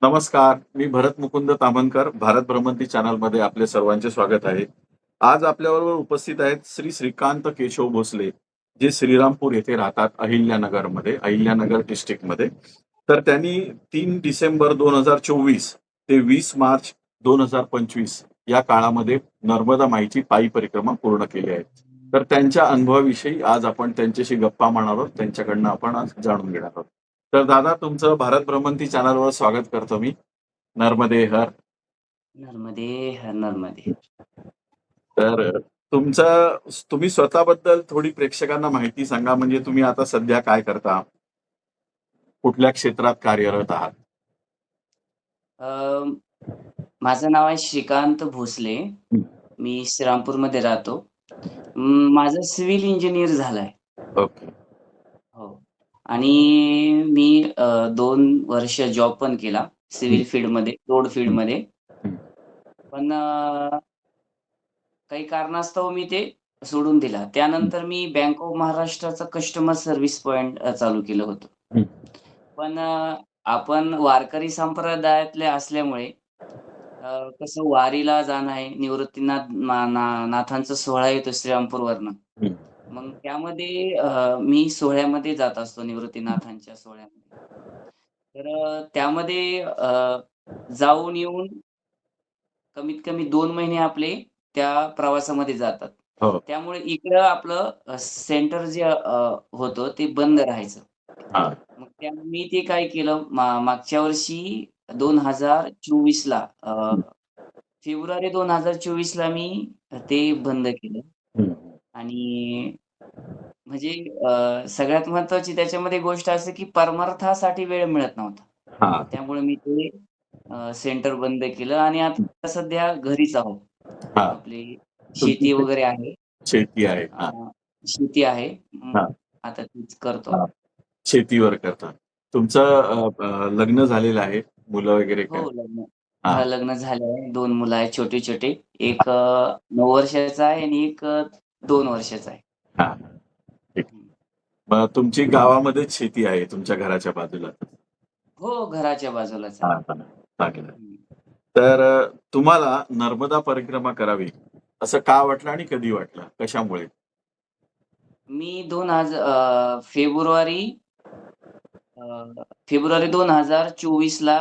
नमस्कार, मी भरत मुकुंद ताम्हनकर, भारत भ्रमंती चॅनलमध्ये आपले सर्वांचे स्वागत आहे. आज आपल्याबरोबर उपस्थित आहेत श्री श्रीकांत केशव भोसले, जे श्रीरामपूर येथे राहतात अहिल्यानगरमध्ये, अहिल्यानगर डिस्ट्रिक्टमध्ये. तर त्यांनी 3 डिसेंबर 2024 ते 20 मार्च 2025 या काळामध्ये नर्मदा माईची पायी परिक्रमा पूर्ण केली आहे. तर त्यांच्या अनुभवाविषयी आज आपण त्यांच्याशी गप्पा मारणार आहोत. त्यांच्याकडनं आपण आज जाणून घेणार आहोत. तर दादा तुमचं भारत भ्रमंती चॅनलवर स्वागत करतो मी. नर्मदे हर. नर्मदे हर नर्मदे. तर तुम्ही स्वतःबद्दल थोडी प्रेक्षकांना माहिती सांगा म्हणजे तुम्ही आता सध्या काय करता? कुठल्या क्षेत्रात कार्यरत आहात? अ, माझं नाव आहे श्रीकांत भोसले. हं. मी श्रीरामपूरमध्ये राहतो. माझं सिव्हिल इंजिनिअर झालंय. ओके. हो. आणि मी 2 वर्ष जॉब पण केला हं, सिव्हिल फील्डमध्ये, रोड हं, फील्डमध्ये. हं. पण काही कारणास्तव मी ते सोडून दिला. हं, त्यानंतर मी बँक ऑफ महाराष्ट्राचं कस्टमर सर्व्हिस पॉइंट चालू केलं होतं. हं. पण आपण वारकरी संप्रदायातले असल्यामुळे कसं वारीला जाणं आहे, निवृत्तीनाथ नाथांचा सोहळा येतो श्रीरामपूरवरनं. हं. मग त्यामध्ये मी सोहळ्यामध्ये जात असतो निवृत्तीनाथांच्या सोहळ्यामध्ये. तर त्यामध्ये जाऊन येऊन कमीत कमी 2 महिने आपले त्या प्रवासामध्ये जातात. हो. त्यामुळे इकडं आपलं सेंटर जे होतं ते बंद राहायचं. हां. मग मी ते काय केलं मागच्या वर्षी 2024 ला हं, फेब्रुवारी 2024 ला मी ते बंद केलं हं. आणि म्हणजे सगळ्यात महत्त्वाची त्याच्यामध्ये गोष्ट अशी की परमार्थासाठी वेळ मिळत नव्हता. हां. त्यामुळे मी ते सेंटर बंद केलं आणि आता सध्या घरीच आहोत. हां. आपली तुमची शेती वगैरे आहे. शेती आहे. अ, हां, शेती आहे. हां, आता तीच करतो. हां. शेतीवर करता. तुमचं लग्न झालेलं आहे? मुलं वगैरे हो, काय? हां, लग्न झालं आहे. 2 मुलं आहेत छोटे-छोटे. एक 9 वर्षाचा आहे आणि एक 2 वर्षाचा आहे. हां. ठीक. हं. मग तुमची गावामध्येच शेती आहे तुमच्या घराच्या बाजूला? हो, घराच्या बाजूलाच आहे. हां, हां. चांगलं आहे. हं. तर तुम्हाला नर्मदा परिक्रमा करावी असं का वाटलं आणि कधी वाटलं? कशामुळे? मी फेब्रुवारी फेब्रुवारी 2024 ला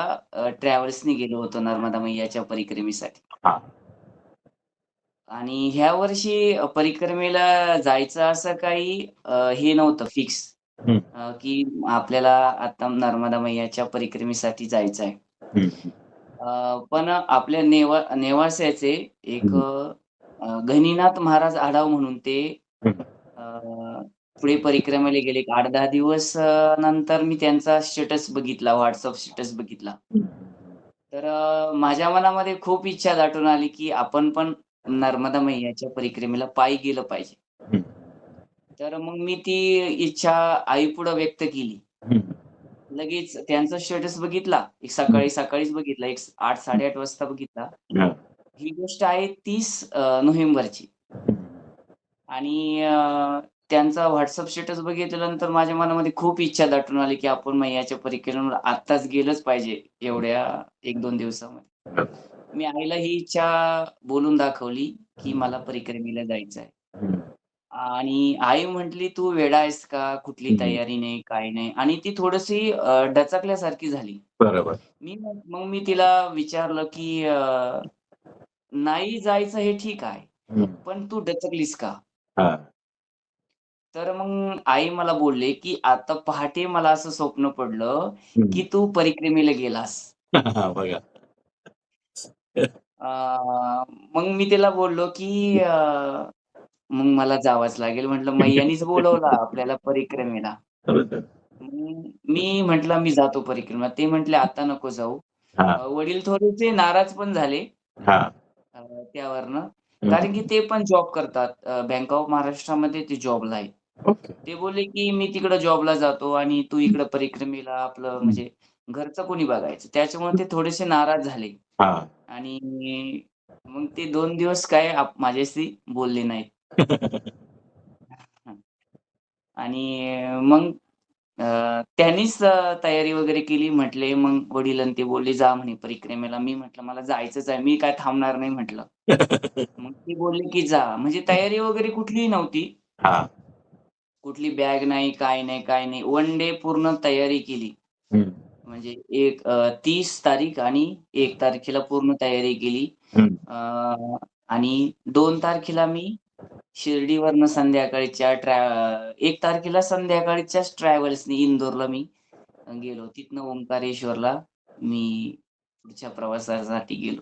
ट्रॅव्हल्सनी गेलो होतो नर्मदा मैयाच्या परिक्रमेसाठी. हां. आणि ह्या वर्षी परिक्रमेला जायचं असं काही हे नव्हतं फिक्स हं, की आपल्याला आता नर्मदा मैयाच्या परिक्रमेसाठी जायचं आहे. हं, हं, पण आपल्या नेवास्याचे एक हं, गहिनीनाथ महाराज आढाव म्हणून ते हं, अ, पुढे परिक्रमेला गेले. एक 8-10 दिवस नंतर मी त्यांचा स्टेटस बघितला, WhatsApp स्टेटस बघितला. हं, तर माझ्या मनामध्ये खूप इच्छा दाटून आली, की आपण पण नर्मदा मैयाच्या परिक्रमेला पायी गेलं पाहिजे. हं, तर मग मी ती इच्छा आईपुढे व्यक्त केली. हं, लगेच त्यांचा स्टेटस बघितला. एक हं, सकाळीच बघितला. एक 8:00-8:30 वाजता बघितला. हां, ही गोष्ट आहे 30 नोव्हेंबरची हं, आणि त्यांचा WhatsApp स्टेटस बघितल्यानंतर माझ्या मनामध्ये खूप इच्छा दाटून आली, की आपण मैयाच्या परिक्रमेला आत्ताच गेलंच पाहिजे एवढ्या 1-2 दिवसामध्ये. मी आईला ही इच्छा बोलून दाखवली, की मला परिक्रमेला जायचं आहे. हं, आणि आई म्हटली, "तू वेडा आहेस का? कुठली हं. तयारी नाही, काही नाही." आणि ती थोडीशी डचकल्यासारखी झाली. बरोबर. मग मी तिला विचारलं, की "नाही जायचं हे ठीक आहे, हं, पण तू डचकलीस का?" हां. तर मग आई मला बोलले, की "आता पहाटे मला असं स्वप्न पडलं, हं. की तू परिक्रमेला गेलास." बघा. अ, मग मी तिला बोललो, की "मग मला जावंच लागेल." म्हटलं, "मैयानीच बोलवलं आपल्याला परिक्रमेला." बरोबर. मग मी म्हटलं, "मी जातो परिक्रमेला." ते म्हटले, "आता नको जाऊ." हां, वडील थोडेसे नाराज पण झाले हां. अ, त्यावरनं. हं, कारण की ते पण जॉब करतात. बँक ऑफ महाराष्ट्रामध्ये ते जॉबला आहेत. ओके. ते बोलले, की "मी तिकडं जॉबला जातो आणि तू इकडं परिक्रमेला आपलं हं, म्हणजे घरचं कोणी बघायचं?" त्याच्यामुळे ते थोडेसे नाराज झाले हां. आणि मग ते 2 दिवस काय माझ्याशी बोलले नाहीत. हं. आणि मग त्यांनीच तयारी वगैरे केली. म्हटले मग वडील आणि ते बोलले, "जा म्हणे परिक्रमेला." मी म्हटलं, "मला जायचंच आहे. मी काय थांबणार नाही." म्हटलं. मग ते बोलले, की "जा." म्हणजे तयारी वगैरे कुठलीही नव्हती. हां. कुठली बॅग नाही, काय नाही, काय नाही. वन डे पूर्ण तयारी केली. हं, म्हणजे 30 तारीख आणि 1 तारखेला पूर्ण तयारी केली. हं. अ, आणि 2 तारखेला मी शिर्डीवरनं संध्याकाळच्या 1 तारखेला संध्याकाळच्याच ट्रॅव्हल्सनी इंदोरला मी गेलो. तिथनं ओंकारेश्वरला मी पुढच्या प्रवासासाठी गेलो.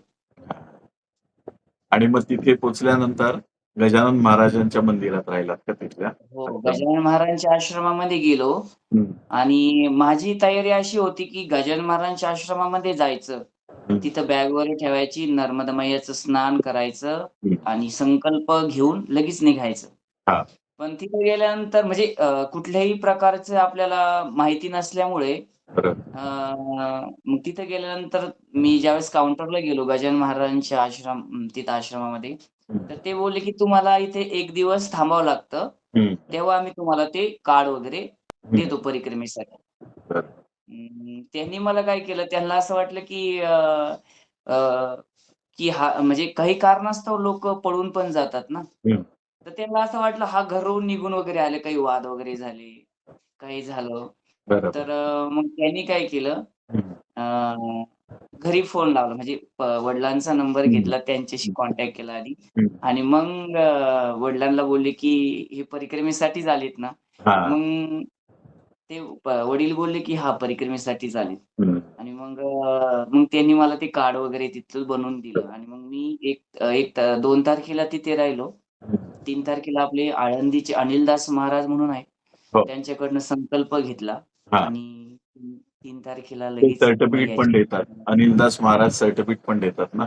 आणि मग तिथे पोहोचल्यानंतर गजानन महाराजांच्या मंदिरात राहिलात का तिथल्या हो, आश्रमात? गजानन महाराजांच्या आश्रमामध्ये गेलो हं, आणि माझी तयारी अशी होती, की गजानन महाराजांच्या आश्रमामध्ये जायचं. हं, तिथं बॅग वगैरे ठेवायची, नर्मदा मैयाचं स्नान करायचं हं. आणि संकल्प घेऊन लगेच निघायचं. हां, पण तिथे गेल्यानंतर म्हणजे कुठल्याही प्रकारचं आपल्याला माहिती नसल्यामुळे बरं. मग तिथे गेल्यानंतर मी ज्यावेळेस काउंटरला गेलो गजानन महाराजांच्या तिथं आश्रमामध्ये, हं, तर ते बोलले, की "तुम्हाला इथे 1 दिवस थांबावं लागतं. हं, तेव्हा आम्ही तुम्हाला ते कार्ड वगैरे हं. देतो परिक्रमेसाठी." बरं. त्यांनी मला काय केलं, त्यांना असं वाटलं, की अ, अ, की हा म्हणजे काही कारणास्तव लोकं पळून पण जातात ना. हं, तर त्यांना असं वाटलं हा घरून निघून वगैरे आले, काही वाद वगैरे झाले, काही झालं. बरोबर. तर मग त्यांनी काय केलं, हं, अ, घरी फोन लावला म्हणजे वडिलांचा नंबर हं, घेतला, त्यांच्याशी कॉन्टॅक्ट केला आधी हं. आणि मग वडिलांना बोलले, की "हे परिक्रमेसाठीच आलेत ना?" हां. मग ते वडील बोलले, की "हां, परिक्रमेसाठीच आलेत." हं, आणि मग त्यांनी मला ते कार्ड वगैरे तिथलं बनवून दिलं आणि मग मी 2 तारखेला तिथे राहिलो. हं. 3 तारखेला आपले आळंदीचे अनिलदास महाराज म्हणून आहेत. हो. त्यांच्याकडनं संकल्प घेतला हां. आणि 3 तारखेला ते लगेच सर्टिफिकेट पण मैयाच्या देतात. अनिलदास महाराज सर्टिफिकेट पण देतात ना?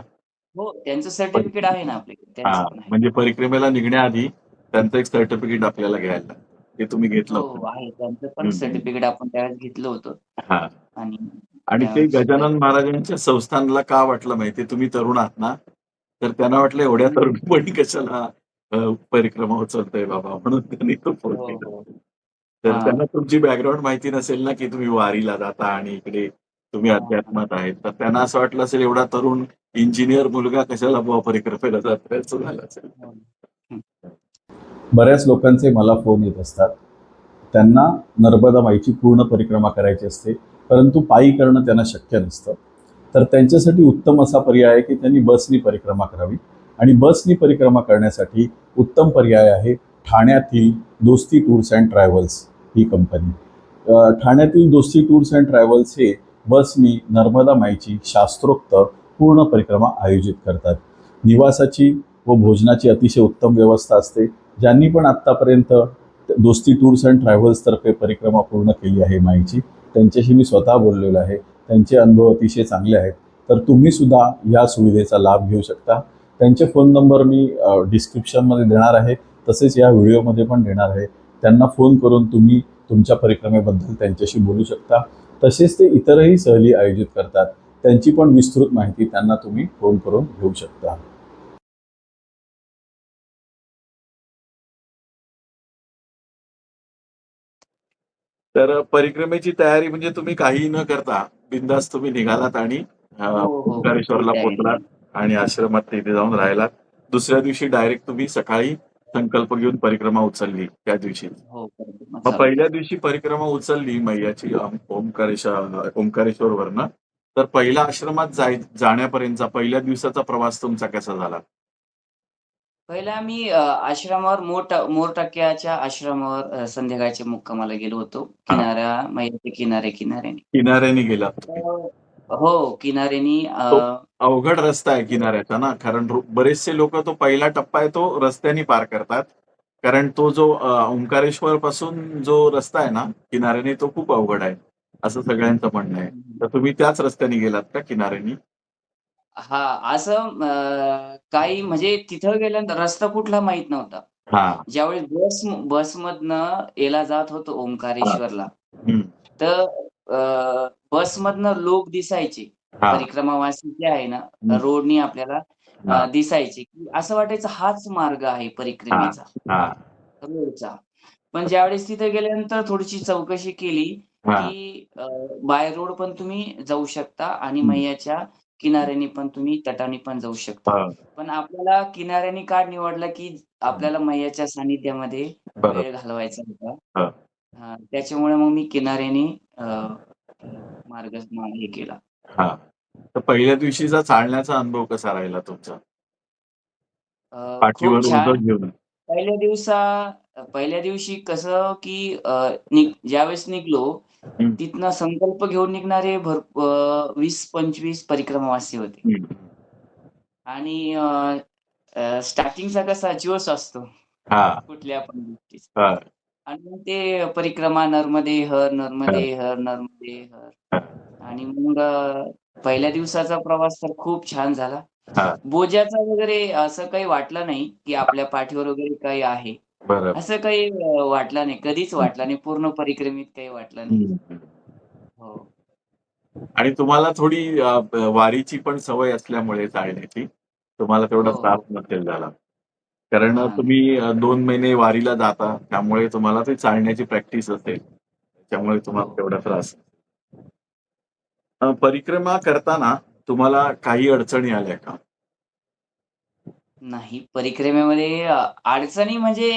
हो, त्यांचं सर्टिफिकेट परिक्रम आहे ना आपल्याकडे. त्यांचं हां, पण आहे. म्हणजे परिक्रमेला निघण्याआधी त्यांचं एक सर्टिफिकेट आपल्याला घ्यायला लागतं. ते तुम्ही घेतलं हो, होतं. हो, आहे. त्यांचं पण हं, हं. सर्टिफिकेट आपण त्यावेळेस घेतलं होतं हां. आणि आणि ते त्यावेळेस गजानन महाराजांच्या संस्थानला का वाटलं माहिती तुम्ही तरुण आहात ना, तर त्यांना वाटलं एवढ्या हं. तरुणपणी कशाला परिक्रमा उचलतोय बाबा म्हणून त्यांनी तो फोन हो, केला. हो. तर हां. त्यांना तुमची बॅकग्राऊंड माहिती नसेल ना, की तुम्ही वारीला जाता आणि इकडे तुम्ही हां, हां. अध्यात्मात आहेत. तर त्यांना असं वाटलं असेल एवढा तरुण इंजिनिअर मुलगा कशाला बुवा परिक्रमेला जातोय असं झालं असेल. हो. हं. बऱ्याच लोकांचे मला फोन येत असतात. त्यांना नर्मदा माईची पूर्ण परिक्रमा करायची असते, परंतु पायी करणं त्यांना शक्य नसतं. तर त्यांच्यासाठी उत्तम असा पर्याय आहे, की त्यांनी बसनी परिक्रमा करावी आणि बसनी परिक्रमा करण्यासाठी उत्तम पर्याय आहे ठाण्यातील दोस्ती tours and travels he company. ठाण्यातील दोस्ती टूर्स अँड ट्रॅव्हल्स हे बसनी नर्मदा माईची शास्त्रोक्त पूर्ण परिक्रमा आयोजित करतात. निवासाची व भोजनाची अतिशय उत्तम व्यवस्था असते. ज्यांनी पण आत्तापर्यंत दोस्ती टूर्स अँड ट्रॅव्हल्सतर्फे परिक्रमा पूर्ण केली आहे माईची, त्यांच्याशी मी स्वतः बोललेलो आहे. त्यांचे अनुभव अतिशय चांगले आहेत. तर तुम्ही सुद्धा या सुविधेचा लाभ घेऊ शकता. त्यांचे फोन नंबर मी डिस्क्रिप्शनमध्ये देणार आहे, तसेच या व्हिडिओमध्ये पण देणार आहे. त्यांना फोन करून तुम्ही तुमच्या परिक्रमेबद्दल त्यांच्याशी बोलू शकता. तसेच ते इतरही सहली आयोजित करतात. त्यांची पण विस्तृत माहिती त्यांना तुम्ही फोन करून घेऊ शकता. तर परिक्रमेची तयारी म्हणजे तुम्ही काहीही न करता बिनधास्त तुम्ही निघालात आणि हो, हो. फुल ओंकारेश्वरला पोहोचलात तयारी. आणि आश्रमात तिथे जाऊन राहिलात. दुसऱ्या दिवशी डायरेक्ट तुम्ही सकाळी संकल्प घेऊन परिक्रमा उचलली त्या दिवशी. हो, परिक्रमा मग चालू पहिल्या केली. दिवशी परिक्रमा उचलली मैयाची ओंकारेश्वरवरनं. तर पहिल्या आश्रमात जाण्यापर्यंतचा पहिल्या दिवसाचा प्रवास तुमचा कसा झाला? पहिला आम्ही आश्रमावर मोरटाक्याच्या आश्रमावर संध्याकाळच्या मुक्कामाला गेलो होतो. हां, मैयाच्या किनाऱ्याने. किनाऱ्याने गेलात तुम्ही. हो, किनाऱ्यानी तो अवघड रस्ता आहे किनाऱ्याचा ना, कारण बरेचसे लोकं तो पहिला टप्पा आहे तो रस्त्याने पार करतात. कारण तो जो ओंकारेश्वर पासून जो रस्ता आहे ना किनाऱ्याने तो खूप अवघड आहे, असं सगळ्यांचं म्हणणं आहे. तर तुम्ही त्याच रस्त्याने गेलात का किनाऱ्यानी? हां, असं काही म्हणजे तिथं गेल्यानंतर रस्ता कुठला माहीत नव्हता. हां, ज्यावेळेस बसमधनं याला जात होतो हां. ओंकारेश्वरला, हं. तर बसमधनं लोक दिसायचे. हां. परिक्रमावासी जे आहे ना, हं. रोडनी आपल्याला हां, दिसायचे, की असं वाटायचं हाच मार्ग आहे हां, परिक्रमेचा, हां. रोडचा. पण ज्यावेळेस तिथे गेल्यानंतर थोडीशी चौकशी केली, हा. की बाय रोड पण तुम्ही जाऊ शकता आणि हम्म. मैयाच्या किनाऱ्याने पण तुम्ही तटाने पण जाऊ शकता. हा. पण आपल्याला किनाऱ्याने का निवडलं, की आपल्याला मैयाच्या सानिध्यामध्ये बरोबर. वेळ घालवायचा होता. हा. त्याच्यामुळे मग मी किनाऱ्याने हे केला. हा. तर पहिल्या दिवशीचा चालण्याचा अनुभव कसा राहिला तुमचा? खूप पाठीवर छान. ओझं घेऊन. पहिल्या दिवशी कसं, की ज्यावेळेस निघालो, हम्म. तिथनं संकल्प घेऊन निघणारे 20-25 परिक्रमावासी होते. हम्म. आणि स्टार्टिंगचा कसा जोश असतो हा. कुठल्या पण गोष्टीचा. हा. आणि मग ते परिक्रमा नर्मदे हर, नर्मदे हर, नर्मदे हर. हा. आणि मग पहिल्या दिवसाचा प्रवास तर खूप छान झाला. हा. बोजाचा वगैरे असं काही वाटलं नाही, की आपल्या पाठीवर वगैरे काही आहे. बरोबर. असं काही वाटलं नाही. कधीच वाटलं नाही. पूर्ण परिक्रमेत काही वाटलं नाही. हम्म. हो. आणि तुम्हाला थोडी वारीची पण सवय असल्यामुळे चालण्याची तुम्हाला तेवढा हो, त्रास हो. नसेल झाला. कारण हां. तुम्ही 2 महिने वारीला जाता, त्यामुळे तुम्हाला ते चालण्याची प्रॅक्टिस असेल. त्यामुळे तुम्हाला हो. तेवढा त्रास. परिक्रमा करताना तुम्हाला काही अडचणी आल्या का? नाही, परिक्रमेमध्ये अडचणी म्हणजे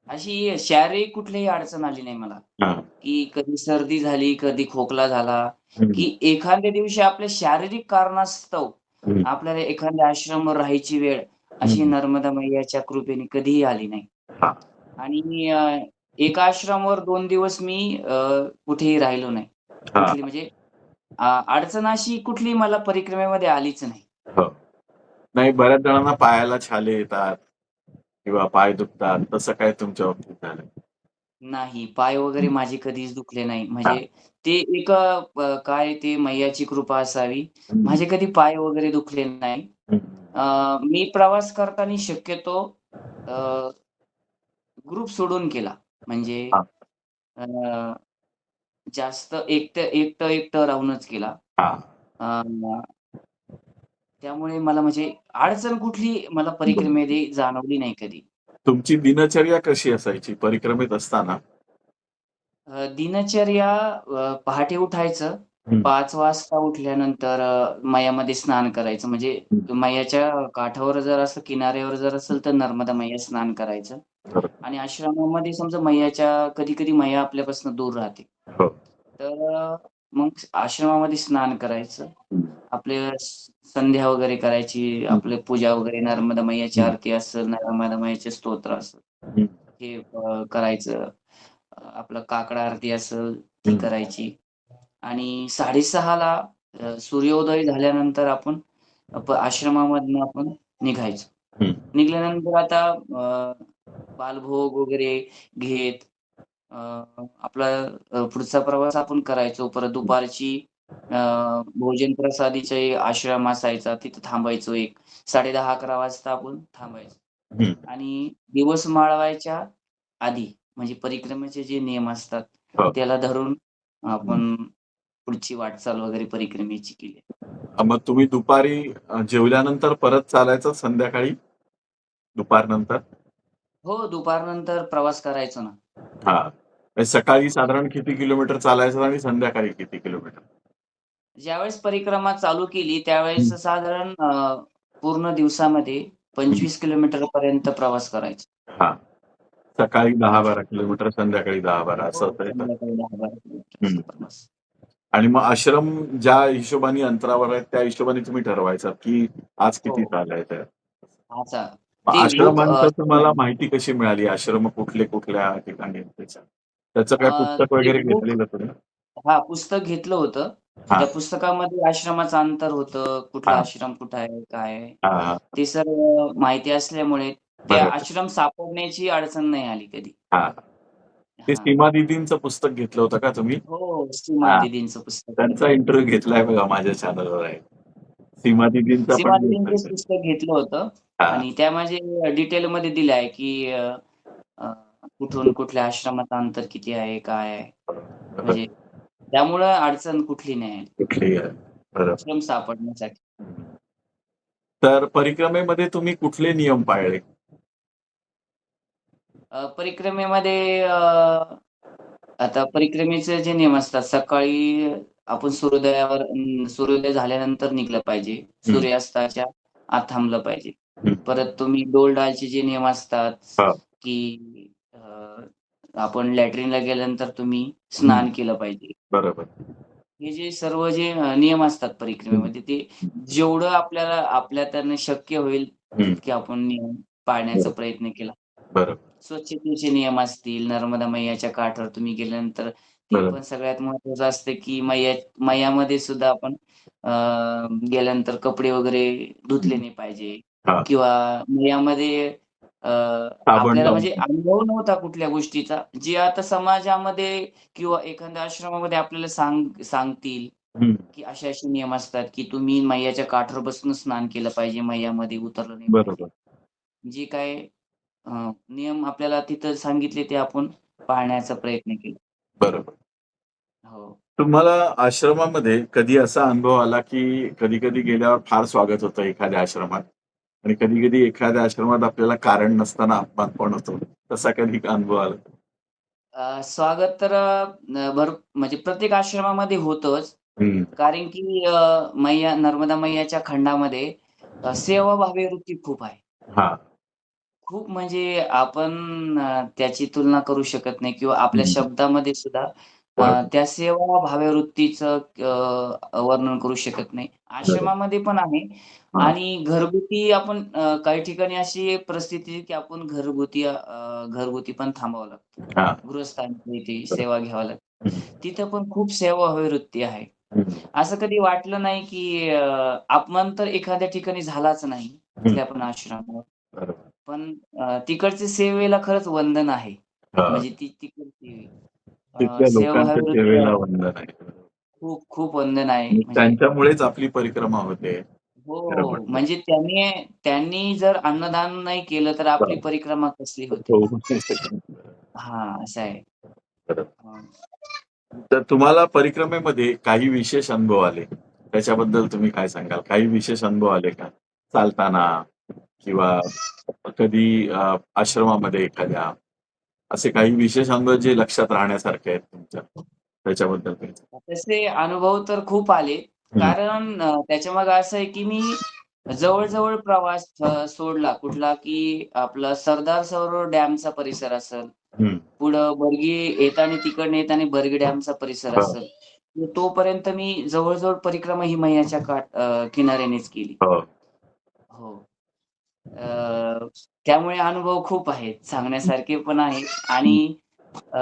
अशी शारीरिक कुठलीही अडचण आली नाही मला, हां. की कधी सर्दी झाली, कधी खोकला झाला, हं. की एखाद्या दिवशी आपल्या शारीरिक कारणास्तव हं. आपल्याला एखाद्या आश्रमावर राहायची वेळ अशी हं. नर्मदा मैयाच्या कृपेने कधीही आली नाही. हां. आणि एका आश्रमावर 2 दिवस मी कुठेही राहिलो नाही. हां. कुठली म्हणजे अडचण अशी कुठली मला परिक्रमेमध्ये आलीच नाही. हो. नाही, बऱ्याच जणांना पायाला छाले येतात किंवा पाय दुखतात. तसं काय तुमच्या बाबतीत झालं? नाही, पाय वगैरे हं. माझे कधीच दुखले नाही. म्हणजे हां. ते एक काय ते मैयाची कृपा असावी. हं. माझे कधी पाय वगैरे दुखले नाही. हं. मी प्रवास करताना शक्यतो अ, ग्रुप सोडून केला. म्हणजे हां. अ, जास्त एकटं राहूनच केला. हां. अ, त्यामुळे मला म्हणजे अडचण कुठली मला बरं. परिक्रमेमध्ये जाणवली नाही कधी. तुमची दिनचर्या कशी असायची परिक्रमेत असताना? दिनचर्या पहाटे उठायचं. हं. 5 वाजता उठल्यानंतर मयामध्ये स्नान करायचं. म्हणजे हं. मयाच्या काठावर जर असं किनाऱ्यावर जर असेल तर नर्मदा मैया स्नान करायचं. बरं. आणि आश्रमामध्ये समजा मैयाच्या कधी-कधी मैया आपल्यापासून दूर राहते. हो. तर मग आश्रमामध्ये स्नान करायचं. हं. आपले संध्या वगैरे करायची, हं. आपली पूजा वगैरे नर्मदा मैयाची हं. आरती असेल, नर्मदा मैयाचे स्तोत्र असेल, हं. हे करायचं. आपलं काकडा आरती असेल ती हं. करायची. आणि 6:30 ला सूर्योदय झाल्यानंतर आपण आश्रमामधनं आपण निघायचो. हं. निघाल्यानंतर आता बालभोग वगैरे घेत अ, आपला पुढचा प्रवास आपण करायचो. परत दुपारची अ, भोजन प्रसादीचे आश्रम असायचा. तिथं थांबायचो 10:30-11 वाजता आपण थांबायचो. हं. आणि दिवस माळवायच्या आधी म्हणजे परिक्रमेचे जे नियम असतात, हो. त्याला धरून हं. आपण पुढची वाटचाल वगैरे परिक्रमेची केली. मग तुम्ही दुपारी जेवल्यानंतर परत चालायचं संध्याकाळी? दुपारनंतर? हो, दुपारनंतर प्रवास करायचो ना. हां. म्हणजे सकाळी हो. साधारण किती किलोमीटर चालायचं आणि संध्याकाळी किती किलोमीटर? ज्यावेळेस परिक्रमा चालू केली, हं. त्यावेळेस साधारण पूर्ण दिवसामध्ये हं. 25 किलोमीटरपर्यंत प्रवास करायचो. हां. सकाळी 25 10-12 किलोमीटर, संध्याकाळी 10-12 हो, असं असायचं? संध्याकाळी 10-12 किलोमीटर हं. असा प्रवास. आणि मग आश्रम ज्या हिशोबाने अंतरावर आहेत, त्या हिशोबाने तुम्ही ठरवायचात, की आज हो. किती चालायचंय? अच्छा. मग ते ग्रुप आश्रमांचं तुम्हाला माहिती कशी मिळाली? आश्रम कुठल्या ठिकाणी आहेत त्याच्या? त्याचं काय पुस्तक ते वगैरे ग्रुप घेतलेलं तुम्ही? पुस्तक घेतलं होतं. हां. त्या पुस्तकामध्ये आश्रमाचं अंतर होतं, कुठला हां. आश्रम कुठं आहे, काय आहे, हां, हां. ते सर्व माहिती असल्यामुळे ते बरोबर. आश्रम सापडण्याची अडचण नाही आली कधी. हां. ते हां. सीमा दीदींचं पुस्तक घेतलं होतं का तुम्ही? हो, सीमा हां. दीदींचं पुस्तक त्यांचा घेतलं होतं. इंटरव्ह्यू घेतलाय बघा माझ्या चॅनलवर आहे. हां. सीमा दीदींचा सीमा पण मी दीदींचंच इंटरव्ह्यू. पुस्तक घेतलं होतं हां. आणि त्यामध्ये डिटेलमध्ये दिलं आहे, की अ, कुठून कुठल्या आश्रमाचं अंतर किती आहे, काय आहे. बरोबर. म्हणजे त्यामुळं अडचण कुठली नाही आली. कुठलीही आहे. बरोबर. आश्रम सापडण्यासाठी. तर परिक्रमेमध्ये तुम्ही कुठले नियम पाळले? परिक्रमेमध्ये आता परिक्रमेचे जे नियम असतात, सकाळी आपण सूर्योदय झाल्यानंतर निघलं पाहिजे. हं. सूर्यास्ताच्या आत थांबलं पाहिजे. हं. परत तुम्ही डोल-डालचे जे नियम असतात, हां. की आपण लॅट्रिनला गेल्यानंतर तुम्ही हं. स्नान केलं पाहिजे. बरोबर. हे जे सर्व जे नियम असतात हं. परिक्रमेमध्ये, ते हं. जेवढं आपल्याकडनं शक्य होईल हं. तितके आपण नियम पाळण्याचा बरोबर. प्रयत्न केला. बरोबर. स्वच्छतेचे नियम असतील, नर्मदा मैयाच्या काठावर तुम्ही गेल्यानंतर ते बरोबर. पण सगळ्यात महत्त्वाचं असतं, की मैयामध्ये सुद्धा आपण गेल्यानंतर कपडे वगैरे धुतले हं. नाही पाहिजे हां. किंवा मैयामध्ये साबण आपल्याला लावून. म्हणजे अनुभव नव्हता कुठल्या गोष्टीचा. जे आता समाजामध्ये किंवा एखाद्या आश्रमामध्ये आपल्याला सांगतील, हं. की असे-असे नियम असतात, की तुम्ही मैयाच्या काठावर बसूनच स्नान केलं पाहिजे, मैयामध्ये उतरलं नाही पाहिजे. बरोबर. जे काय नियम आपल्याला तिथं सांगितले ते आपण पाळण्याचा प्रयत्न केला. बरोबर. हो. तुम्हाला आश्रमामध्ये कधी असा अनुभव आला, की कधी-कधी गेल्यावर फार स्वागत होतं एखाद्या आश्रमात आणि कधी-कधी एखाद्या आश्रमात आपल्याला कारण नसताना अपमान पण होतो. तसा कधी अनुभव आला? स्वागत तर म्हणजे प्रत्येक आश्रमामध्ये होतंच. हं. कारण की नर्मदा मैयाच्या खंडामध्ये सेवाभावी वृत्ती खूप आहे. हां. खूप म्हणजे आपण त्याची तुलना करू शकत नाही किंवा आपल्या हं. शब्दामध्ये सुद्धा बरोबर. त्या सेवाभावी वृत्तीचं वर्णन करू शकत नाही. बरोबर. आश्रमामध्ये पण आहे हां. आणि घरगुती आपण काही ठिकाणी अशी एक परिस्थिती आहे की आपण घरगुती पण थांबावं लागतं. हां. गृहस्थांच्या इथे बरोबर. सेवा घ्यावी लागते. हं. तिथं पण खूप सेवाभावी वृत्ती आहे. हं. असं कधी वाटलं नाही की अपमान तर एखाद्या ठिकाणी झालाच नाही, हं. कुठल्या पण आश्रमावर. बरोबर. पण तिकडच्या सेवेला खरंच वंदन आहे. हां. म्हणजे ती तिकडची तिथल्या लोकांच्या सेवाभावी वृत्ती सेवेला आहे. वंदन आहे. खूप खूप वंदन आहे. आणि म्हणजे त्यांच्यामुळेच आपली परिक्रमा होते. हो, खरं हो. म्हटलं. म्हणजे त्यांनी जर अन्नदान नाही केलं तर आपली हां. परिक्रमा कसली होते? होऊ नाही शकत. हां, असं आहे. खरं. हां. तर तुम्हाला परिक्रमेमध्ये काही विशेष अनुभव आले, त्याच्याबद्दल तुम्ही काय सांगाल? काही विशेष अनुभव आले का? चालताना किंवा कधी आश्रमामध्ये एखाद्या, असे काही विशेष अनुभव जे लक्षात राहण्यासारखे आहेत तुमच्या, त्याच्याबद्दल काही सांगा? तसे अनुभव तर खूप आले. हं. कारण त्याच्यामागे असं आहे, की मी जवळ-जवळ प्रवास सोडला कुठला, की आपला सरदार सरोवर डॅमचा परिसर असेल, हं. पुढं येताना तिकडनं येताना बर्गी डॅमचा परिसर हां. असेल. तोपर्यंत मी जवळ-जवळ परिक्रमा ही मैयाच्या किनाऱ्यानेच केली. हो. हो. त्यामुळे अनुभव खूप आहेत. सांगण्यासारखे पण आहेत आणि अ,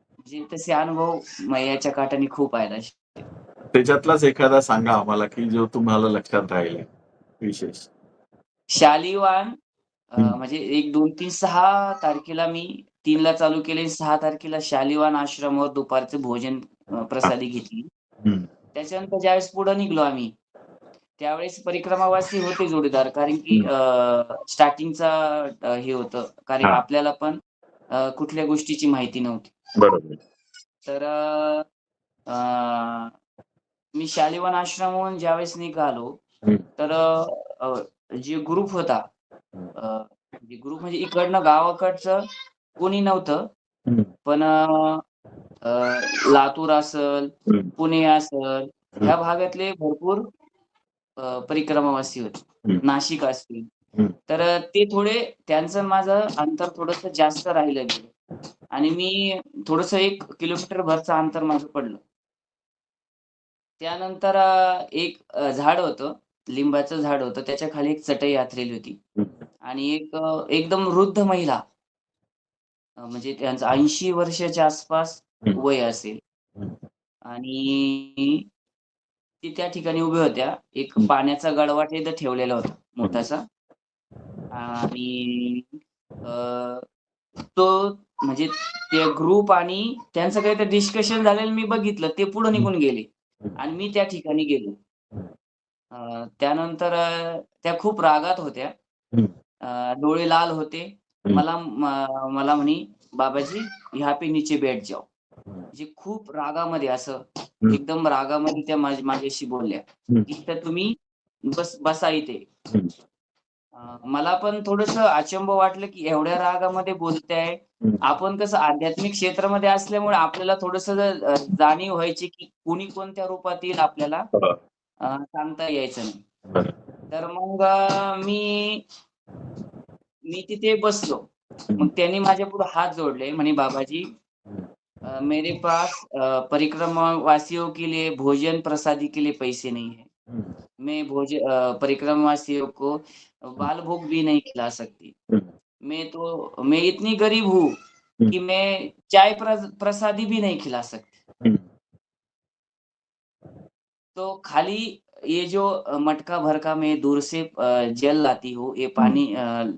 म्हणजे तसे अनुभव मैयाच्या काठाने खूप आहेत असे. त्याच्यातलाच एखादा सांगा आम्हाला, की जो तुम्हाला लक्षात राहिला विशेष? शालिवान हं. म्हणजे 1, 2, 3, 6 तारखेला मी 3 ला चालू केले. 6 तारखेला शालिवान आश्रमावर दुपारचं भोजन हां. प्रसादी घेतली. हं. त्याच्यानंतर ज्यावेळेस पुढे निघालो आम्ही, त्यावेळेस परिक्रमावासी होते जोडीदार. कारण की हं. स्टार्टिंगचा हे होतं. कारण हां. आपल्याला पण कुठल्या गोष्टीची माहिती नव्हती. बरोबर. तर अ, मी शालिवान आश्रमावरून ज्यावेळेस निघालो, हं. तर जे ग्रुप होता, हं. म्हणजे ग्रुप म्हणजे इकडनं गावाकडचं कोणी नव्हतं. हं. पण अ, लातूर असेल, हं. पुणे असेल, हं. ह्या भागातले भरपूर परिक्रमावासी होते. हं. नाशिक असतील. हं. तर ते थोडे त्यांचं आणि माझं अंतर थोडंसं जास्त राहिलं गेलं आणि मी थोडंसं 1 किलोमीटर भरचं अंतर माझं पडलं. त्यानंतर एक झाड होतं, लिंबाचं झाड होतं. त्याच्या खाली एक चटई अंथरलेली होती हं. आणि एक एकदम वृद्ध महिला म्हणजे त्यांचं 80 वर्षाच्या आसपास हं. वय असेल हं. आणि ती त्या ठिकाणी उभ्या होत्या. एक हं. पाण्याचा गडवा तिथं ठेवलेला होता हं. मोठासा आणि अ, तो म्हणजे ते ग्रुप आणि त्यांचं काहीतरी डिस्कशन झालेलं मी बघितलं. ते पुढे हं. निघून गेले हं. आणि मी त्या ठिकाणी गेलो. हं. त्यानंतर त्या खूप रागात होत्या. हं. डोळे लाल होते. हं. मला म्हणे, "बाबाजी, यहाँ पे नीचे बैठ जाओ." हं. म्हणजे खूप रागामध्ये असं हं. एकदम रागामध्ये त्या माझ्याशी बोलल्या. हं. "इथं तुम्ही बसा इथे." हं. मला पण थोडंसं अचंब वाटलं, की एवढ्या रागामध्ये बोलताय. हं. आपण कसं आध्यात्मिक क्षेत्रामध्ये असल्यामुळे आपल्याला थोडंसं जाणीव व्हायची, की कुणी कोणत्या रूपात येईल आपल्याला हां. सांगता यायचं नाही. बरं. तर मग मी मी तिथे बसलो. हं. मग त्यांनी माझ्यापुढे हात जोडले. म्हणे, "बाबाजी, हं. मेरे पास परिक्रमा वासियों के लिए भोजन प्रसादी के लिए पैसे नहीं है। हं. मैं परिक्रमा वासियों को हं. बाल भोग भी नहीं खिला सकती। हं. मैं इतनी गरीब हूँ हं. कि मैं चाय प्रसादी भी नहीं खिला सकती। हं. तो खाली ये जो मटका भर का मैं दूर से जल लाती हूँ, ये हं. पानी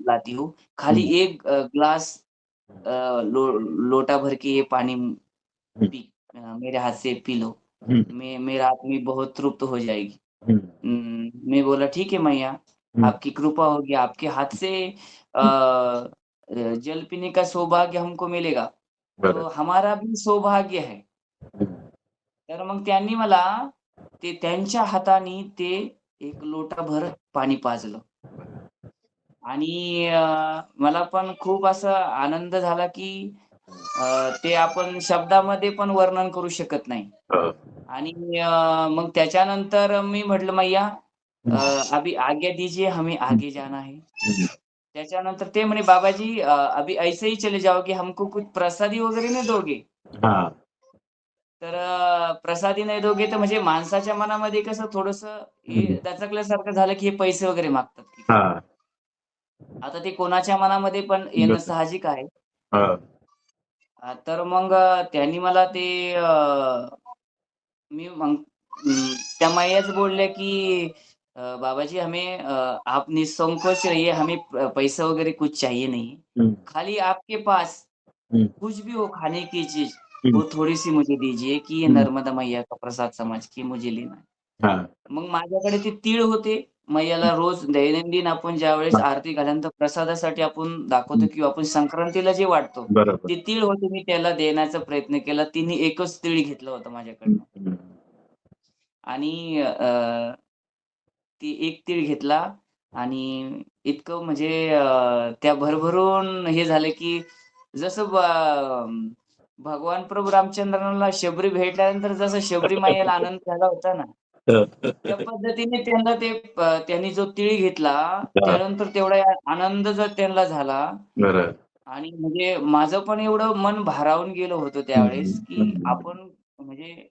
लाती हूँ। खाली हं. एक ग्लास अ, लोटा भर के ये पानी हं. मेरे हाथ से पी लो। हं. मेरा आत्मा बहुत तृप्त हो जाएगी। हं. मैं बोला, ठीक है मैया, हं. आपकी कृपा होगी, आपके हाथ से जल पीने का सौभाग्य हमको मिलेगा, बरं. तो हमारा भी सौभाग्य है. हं. तर मग त्यांनी मला त्यांच्या हाताने ते एक लोटाभर पाणी पाजलं आणि मला पण खूप असा आनंद झाला, की ते आपण शब्दामध्ये पण वर्णन करू शकत नाही. हां. आणि मग त्याच्यानंतर मी म्हटलं, "मैया, हं. अभी आज्ञा दीजिए, हमें हं. आगे जाना है." हं. त्याच्यानंतर ते म्हणे, "बाबाजी, अभी ऐसे ही चले जाओगे, हमको कुछ प्रसादी वगैरे नहीं दोगे?" हां. तर प्रसादी नाही दोगे तर म्हणजे माणसाच्या मनामध्ये कसं थोडंसं हं. हे दचकल्यासारखं झालं, की हे पैसे वगैरे मागतात की काय? हां. आता ते कोणाच्या मनामध्ये पण येणं बरं. साहजिक आहे. हां. तर मग त्यांनी मला ते मी मग त्या मैयाच बोलल्या, की "बाबाजी, हमें आप निसंकोच रहिए, हमें पैसा वगैरह कुछ चाहिए नहीं। हं. खाली आपके पास हं. कुछ भी हो खाने की चीज़, हं. वो थोड़ी-सी मुझे दीजिए कि ये हं. नर्मदा मैया का प्रसाद समझ के मुझे लेना है." हां. मग माझ्याकडे ते तीळ होते. मैयाला रोज दैनंदिन आपण ज्यावेळेस हां. आरती घाल्यानंतर प्रसादासाठी आपण दाखवतो हं. किंवा आपण संक्रांतीला जे वाटतो, बरोबर. ते तीळ होते. मी त्याला देण्याचा प्रयत्न केला. तिने एकच तीळ घेतलं होतं हं. माझ्याकडनं हं. आणि ती एक तीळ घेतला आणि इतकं म्हणजे त्या भरभरून हे झालं, की जसं भगवान प्रभू रामचंद्रांना शबरी भेटल्यानंतर जसं शबरी मैयाला आनंद झाला होता ना, त्या पद्धतीने त्यांना त्यांनी जो तीळ घेतला, हां. त्यानंतर तेवढा आनंद जर त्यांना झाला बरं. आणि म्हणजे माझं पण एवढं मन भारावून गेलं होतं हं. त्यावेळेस, की हं. म्हणजे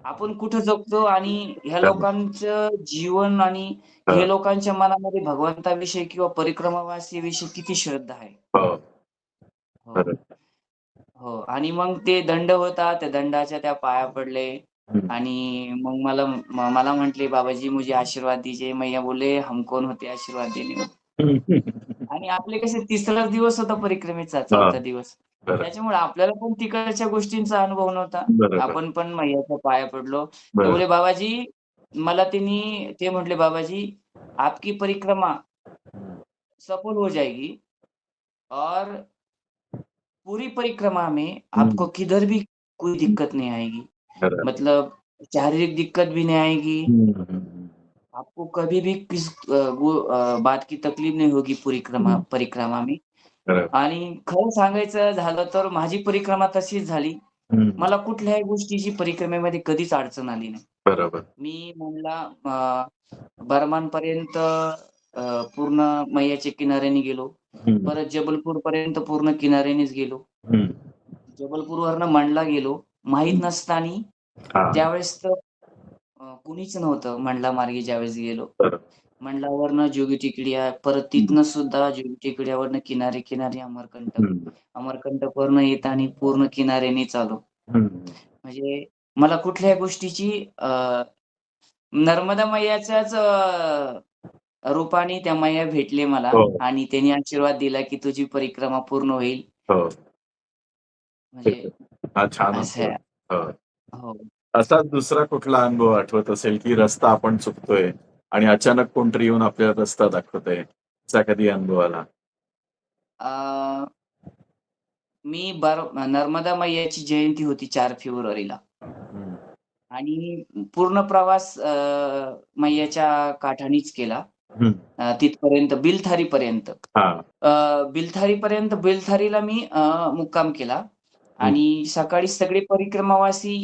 आपण कुठं जगतो आणि ह्या खरं. लोकांचं जीवन आणि हे हां. लोकांच्या मनामध्ये भगवंताविषयी किंवा परिक्रमावासीविषयी किती श्रद्धा आहे. हो. हो, खरं. हो. आणि मग ते दंड होता, त्या दंडाच्या त्या पाया पडले हं. आणि मग मला म्हटले, "बाबाजी, मुझे आशीर्वाद दीजिए." मैया बोले, "हम कौन होते आशीर्वाद देने वाले?" हं. आणि आपले कसे तिसराच दिवस होता परिक्रमेचा, हां. चौथा दिवस. बरं. त्याच्यामुळे आपल्याला पण तिकडच्या गोष्टींचा अनुभव नव्हता. बरोबर. आपण पण मैयाच्या पाया पडलो. ते बरं. बोलले, "बाबाजी." मला ते म्हटले, "बाबाजी, आपकी परिक्रमा हं. सफल हो जाएगी और पूरी परिक्रमा में हं. आपको किधर भी कोई दिक्कत नहीं आएगी। खरं. मतलब शारीरिक दिक्कत भी नहीं आएगी, हं. हं. आपको कभी भी बात की तकलीफ नहीं होगी हं. परिक्रमा में." खरं. आणि खरं सांगायचं झालं तर माझी परिक्रमा तशीच झाली. हं. मला कुठल्याही गोष्टीची परिक्रमेमध्ये कधीच अडचण आली नाही. बरोबर. मी म्हणला बर्मानपर्यंत पूर्ण मैयाच्या किनाऱ्याने गेलो. हं. परत जबलपूरपर्यंत पूर्ण किनाऱ्यानेच गेलो. हं. जबलपूरवरनं मंडला गेलो. माहीत हं. नसताना हां. त्यावेळेस तर कुणीच नव्हतं मंडला मार्गे ज्यावेळेस गेलो. बरोबर. मंडलावरनं जोगी टेकड्या, परत हं. तिथनं सुद्धा जोगी टेकड्यावरनं किनारे अमरकंटक. हं. अमरकंटकवरनं येताना पूर्ण किनाऱ्यानेच आलो. हं. म्हणजे मला कुठल्याही गोष्टीची नर्मदा मैयाच्याच रूपाने त्या मैया भेटले मला हो. आणि त्यांनी आशीर्वाद दिला, की तुझी परिक्रमा पूर्ण होईल. हो. म्हणजे हा छान असं अनुभव. आहे. हो. हो. असाच दुसरा कुठला अनुभव आठवत असेल, की रस्ता आपण चुकतोय आणि अचानक कोणतरी येऊन आपल्याला रस्ता दाखवतंय, असा कधी अनुभव आला? अ, मी नर्मदा मैयाची जयंती होती 4 फेब्रुवारीला हं. आणि पूर्ण प्रवास मैयाच्या काठानीच केला. हं. तिथपर्यंत बिलथारीपर्यंत. हां. बिलथारीपर्यंत बेलथारीला मी मुक्काम केला हं. आणि सकाळी सगळे परिक्रमावासी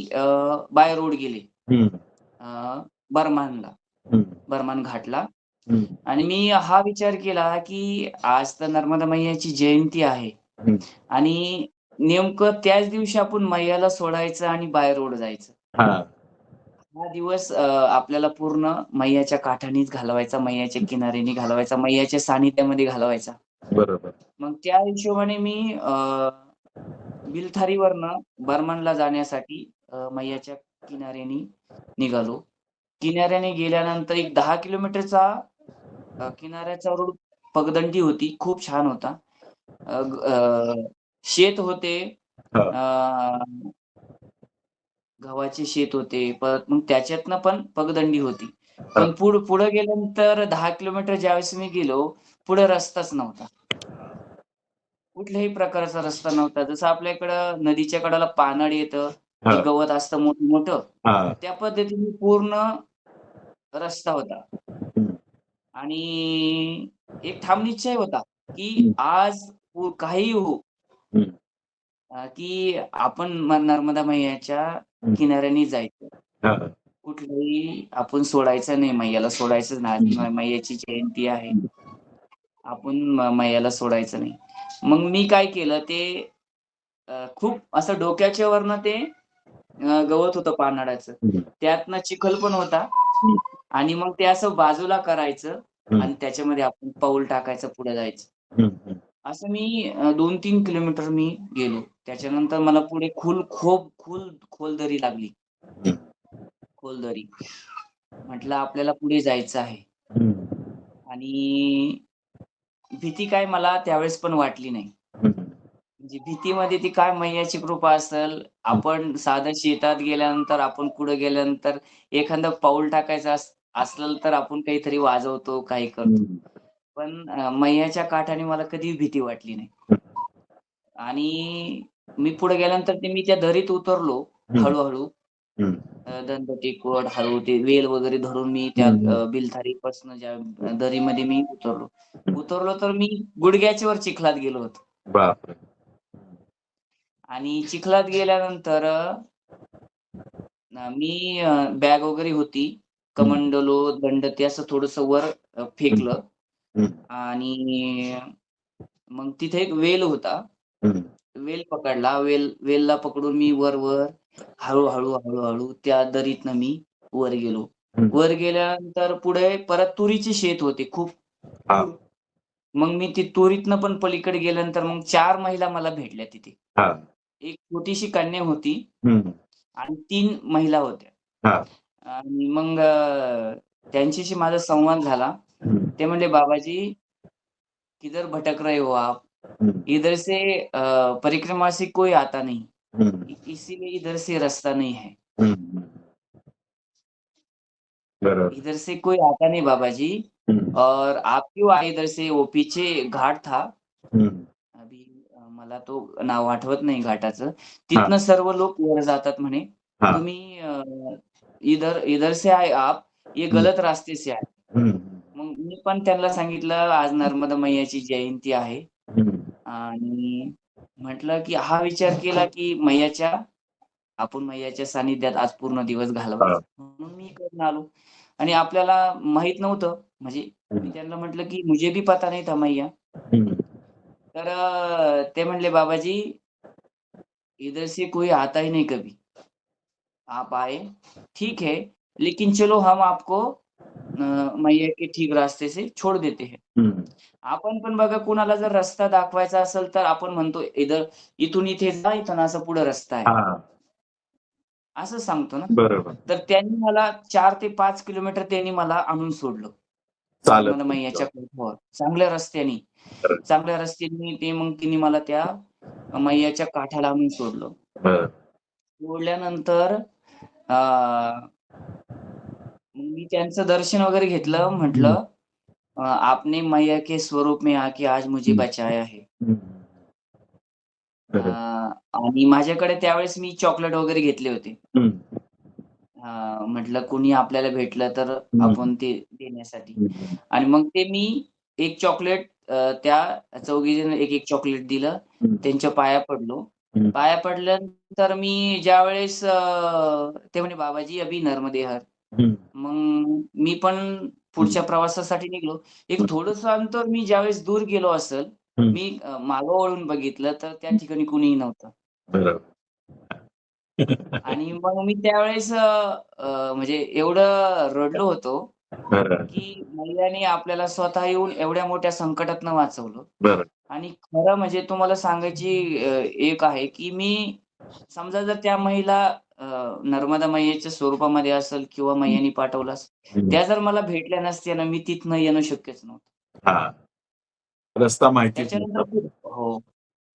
बाय रोड गेले हं. अ, बर्मानला, हं. बर्मान घाटला. हं. आणि मी हा विचार केला, की आज तर नर्मदा मैयाची जयंती आहे हं. आणि नेमकं त्याच दिवशी आपण मैयाला सोडायचं आणि बाय रोड जायचं. हां. हा दिवस आपल्याला पूर्ण मैयाच्या काठानीच घालवायचा, मैयाच्या किनाऱ्यानी घालवायचा, मैयाच्या सानिध्यामध्ये घालवायचा. बरोबर. मग त्या हिशोबाने मी बिलथारीवरनं बर्मनला जाण्यासाठी मैयाच्या किनाऱ्यानी निघालो. किनाऱ्याने गेल्यानंतर एक 10 किलोमीटरचा किनाऱ्याचा रोड पगदंडी होती. खूप छान होता. शेत होते. हां. अ, गव्हाचे शेत होते. परत मग त्याच्यातनं पण पगदंडी होती. हां. पण पुढं गेल्यानंतर 10 किलोमीटर ज्यावेळेस मी गेलो, पुढे रस्ताच नव्हता. कुठल्याही प्रकारचा रस्ता नव्हता. जसं आपल्या इकडं नदीच्या कडेला पानळ येतं, की हां. गवत असतं मोठं-मोठं, हां. त्या पद्धतीने पूर्ण रस्ता होता. हं. आणि एक ठाम निश्चय होता, की हं. आज काहीही हो, हं. की आपण नर्मदा मैयाच्या हं. किनाऱ्याने जायचं. हां. कुठलंही आपण सोडायचं नाही, मैयाला सोडायचंच नाही. आज हं. मैयाची जयंती आहे. हं. आपण मैयाला सोडायचं नाही. मग मी काय केलं ते खूप असं डोक्याच्या वरनं ते गवत होतं पानाडाचं. हं. त्यातनं चिखल पण होता हं. आणि मग ते असं बाजूला करायचं हं. आणि त्याच्यामध्ये आपण पाऊल टाकायचं, पुढे जायचं. हं. हं. असं मी 2-3 किलोमीटर मी गेलो. त्याच्यानंतर मला पुढे खूप खोल दरी लागली. हं. खोल दरी. म्हटलं आपल्याला पुढे जायचं आहे हं. आणि भीती काय मला त्यावेळेस पण वाटली नाही. हं. म्हणजे भीतीमध्ये ती काय मैयाची कृपा असेल. आपण साधं शेतात गेल्यानंतर, आपण पुढे गेल्यानंतर एखादं पाऊल टाकायचं असलं तर आपण काहीतरी वाजवतो, काही करतो. हं. पण मैयाच्या काठाने मला कधीच भीती वाटली नाही. हं. आणि मी पुढे गेल्यानंतर मी त्या दरीत उतरलो हं. हळू-हळू. हं. दंड टेकवत हळू ते वेल वगैरे धरून मी त्या हं. हं. बिलथारीपासून ज्या दरीमध्ये मी उतरलो. उतरलो तर मी गुडघ्याच्या वर चिखलात गेलो होतो. बापरे! आणि चिखलात गेल्यानंतर मी बॅग वगैरे होती. हं. कमंडलो, दंड ते असं थोडंसं वर हं. फेकलं हं. आणि मग तिथे एक वेल होता. हं. वेल पकडला. वेलला पकडून मी वर हळू त्या दरीतनं मी वर गेलो. हं. वर गेल्यानंतर पुढे परत तुरीचे शेत होते खूप हां. दूर. मग मी ती तुरीतनं पण पलीकडे गेल्यानंतर मग 4 महिला मला भेटल्या तिथे. हां. एक छोटीशी कन्या होती हं. आणि 3 महिला होत्या. हां. आणि मग त्यांच्याशी माझा संवाद झाला. हं. ते म्हणले, "बाबाजी, किधर भटक रहे हो आप? हं. इधर से परिक्रमा से कोई आता नहीं। हं. इसीलिए इधर से रास्ता नहीं है। हं. हं. बरोबर. इधर से कोई आता नहीं बाबा जी हं. और आप क्यों आए इधर से?" वो पीछे घाट था. हं. अभी मला तो नाव आठवत नाही घाटाचं. हां. तिथनं सर्व लोक वर जातात म्हणे. हां. तुम्ही इधर इधर से आए आप, ये हं. गलत रास्ते से आए. हं. मग मी पण त्यांना सांगितलं, आज नर्मदा मैयाची जयंती आहे हं. आणि म्हटलं, की हा विचार केला, की आपण मैयाच्या सानिध्यात आज पूर्ण दिवस हां. घालवायचा. म्हणून मी इकडनं आलो आणि आपल्याला माहीत नव्हतं. म्हणजे हं. मी त्यांना म्हटलं, की "मुझे भी पता नहीं था मैया." हं. तर ते म्हणले, "बाबाजी, इधर से कोई आता ही नहीं कभी. आप आए, ठीक है, लेकिन चलो हम आपको मैया के ठीक रास्ते से छोड़ देते हैं." हं. आपण पण बघा कुणाला जर रस्ता दाखवायचा असेल, तर आपण म्हणतो इथून इथे जा, इथून असं पुढे रस्ता आहे. हां. असं सांगतो ना. बरोबर. तर त्यांनी मला 4 ते 5 किलोमीटर त्यांनी मला आणून सोडलं. चालत नर्मदा मैयाच्या तुमचं. काठावर. चांगल्या रस्त्यानी. बरं. चांगल्या रस्त्यानी मग तिने मला त्या मैयाच्या काठाला आणून सोडलं. बरं. सोडल्यानंतर अ, मग मी त्यांचं दर्शन वगैरे घेतलं. हं. म्हटलं आपने मैया के स्वरूप में आके आज मुझे हं. बचाया है. हं. बरोबर. आणि माझ्याकडे त्यावेळेस मी चॉकलेट वगैरे घेतले होते. हं. म्हटलं कुणी आपल्याला भेटलं तर आपण ते देण्यासाठी. हम्म. आणि मग ते मी एक चॉकलेट त्या चौघीजण एक-एक चॉकलेट दिलं. हम्म. त्यांच्या पाया पडलो. हम्म. पाया पडल्यानंतर मी ज्यावेळेस ते म्हणे, "बाबाजी अभी नर्मदे हर." हम्म. मग मी पण पुढच्या प्रवासासाठी निघालो. एक थोडंसं अंतर मी ज्यावेळेस दूर गेलो असेल, हम्म. मी मागं वळून बघितलं तर त्या ठिकाणी कुणीही नव्हतं. बरोबर. आणि मग मी त्यावेळेस म्हणजे एवढं रडलो होतो, बरं. की मैयाने आपल्याला स्वतः येऊन एवढ्या मोठ्या संकटातनं वाचवलं. बरं. आणि खरं म्हणजे तुम्हाला सांगायची एक आहे, की मी समजा जर त्या महिला अ, नर्मदा मैयेच्या स्वरूपामध्ये असेल किंवा मैयाने पाठवलं असेल, हम्म. त्या जर मला भेटल्या नसत्या ना, मी तिथनं येणं शक्यच नव्हतं. हा, रस्ता माहितीच त्याच्यानंतर नव्हता. हो.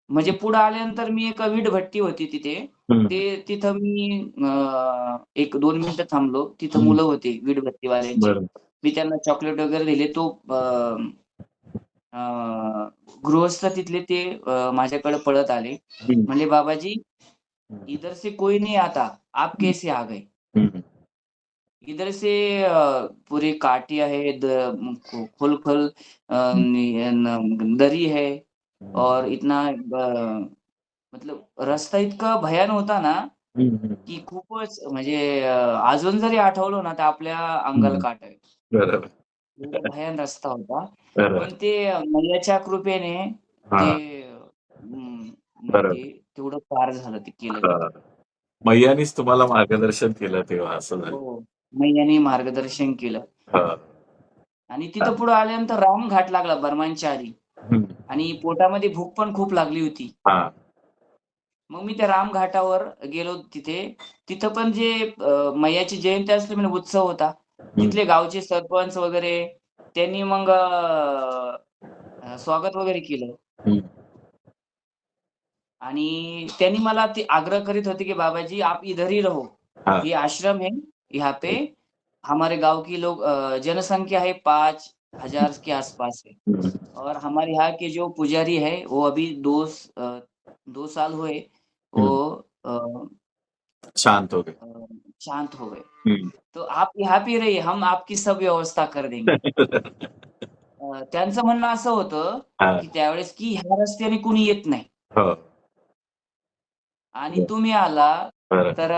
म्हणजे पुढे आल्यानंतर मी एक वीटभट्टी होती तिथे. हम्म. तिथं मी 1-2 मिनिटं थांबलो. तिथं हम्म. मुलं होती वीटभट्टीवाल्यांची. बरं. मी त्यांना चॉकलेट वगैरे दिले. तो अ, गृहस्थ तिथले ते माझ्याकडे पळत आले. हम्म. म्हणले, "बाबाजी, इधर से कोई नहीं आता. आप कैसे आ गए? हम्म. इधर से पूरी काटिया है, खोल-खोल दरी है और इतना मतलब रस्ता इतका भयान होता ना, हम्म. की खूपच म्हणजे अजून जरी आठवलं ना, तर आपल्या अंगाला हम्म. काटा येतो. बरोबर. एवढा भयान रस्ता होता. बरोबर. पण ते मैयाच्या कृपेने ते हा. मग बरोबर. ते तेवढं पार झालं, ते केलं मी ते. हा. मैयानीच तुम्हाला मार्गदर्शन केलं तेव्हा असं झालं. हो. मैयाने मार्गदर्शन केलं. हा. आणि तिथं पुढे आल्यानंतर रामघाट लागला बर्मांच्या आधी. हम्म. आणि पोटामध्ये भूक पण खूप लागली होती. हा. मग मी त्या रामघाटावर गेलो तिथे. तिथं पण जे मैयाची जयंती असली म्हणजे उत्सव होता. हम्म. तिथले गावचे सरपंच वगैरे त्यांनी मग स्वागत वगैरे केलं. हम्म. आणि त्यांनी मला ते आग्रह करीत होते, की "बाबाजी आप इधर ही रहो. हा. ये आश्रम है, यहाँ पे हमारे गाँव की लोग जनसंख्या है 5,000 के आस-पास है। हम्म. और हमारे यहाँ के जो पुजारी है वो अभी 2 साल हुए वो हम्म. अ शांत हो गए. अ, शांत हो गए। हम्म. तो आप यहाँ पे रहिए, हम आपकी सब व्यवस्था कर देंगे." त्यांचं म्हणणं असं होतं, हा. की त्यावेळेस की ह्या रस्त्याने कुणी येत नाही हो. आणि तुम्ही आला बरं. तर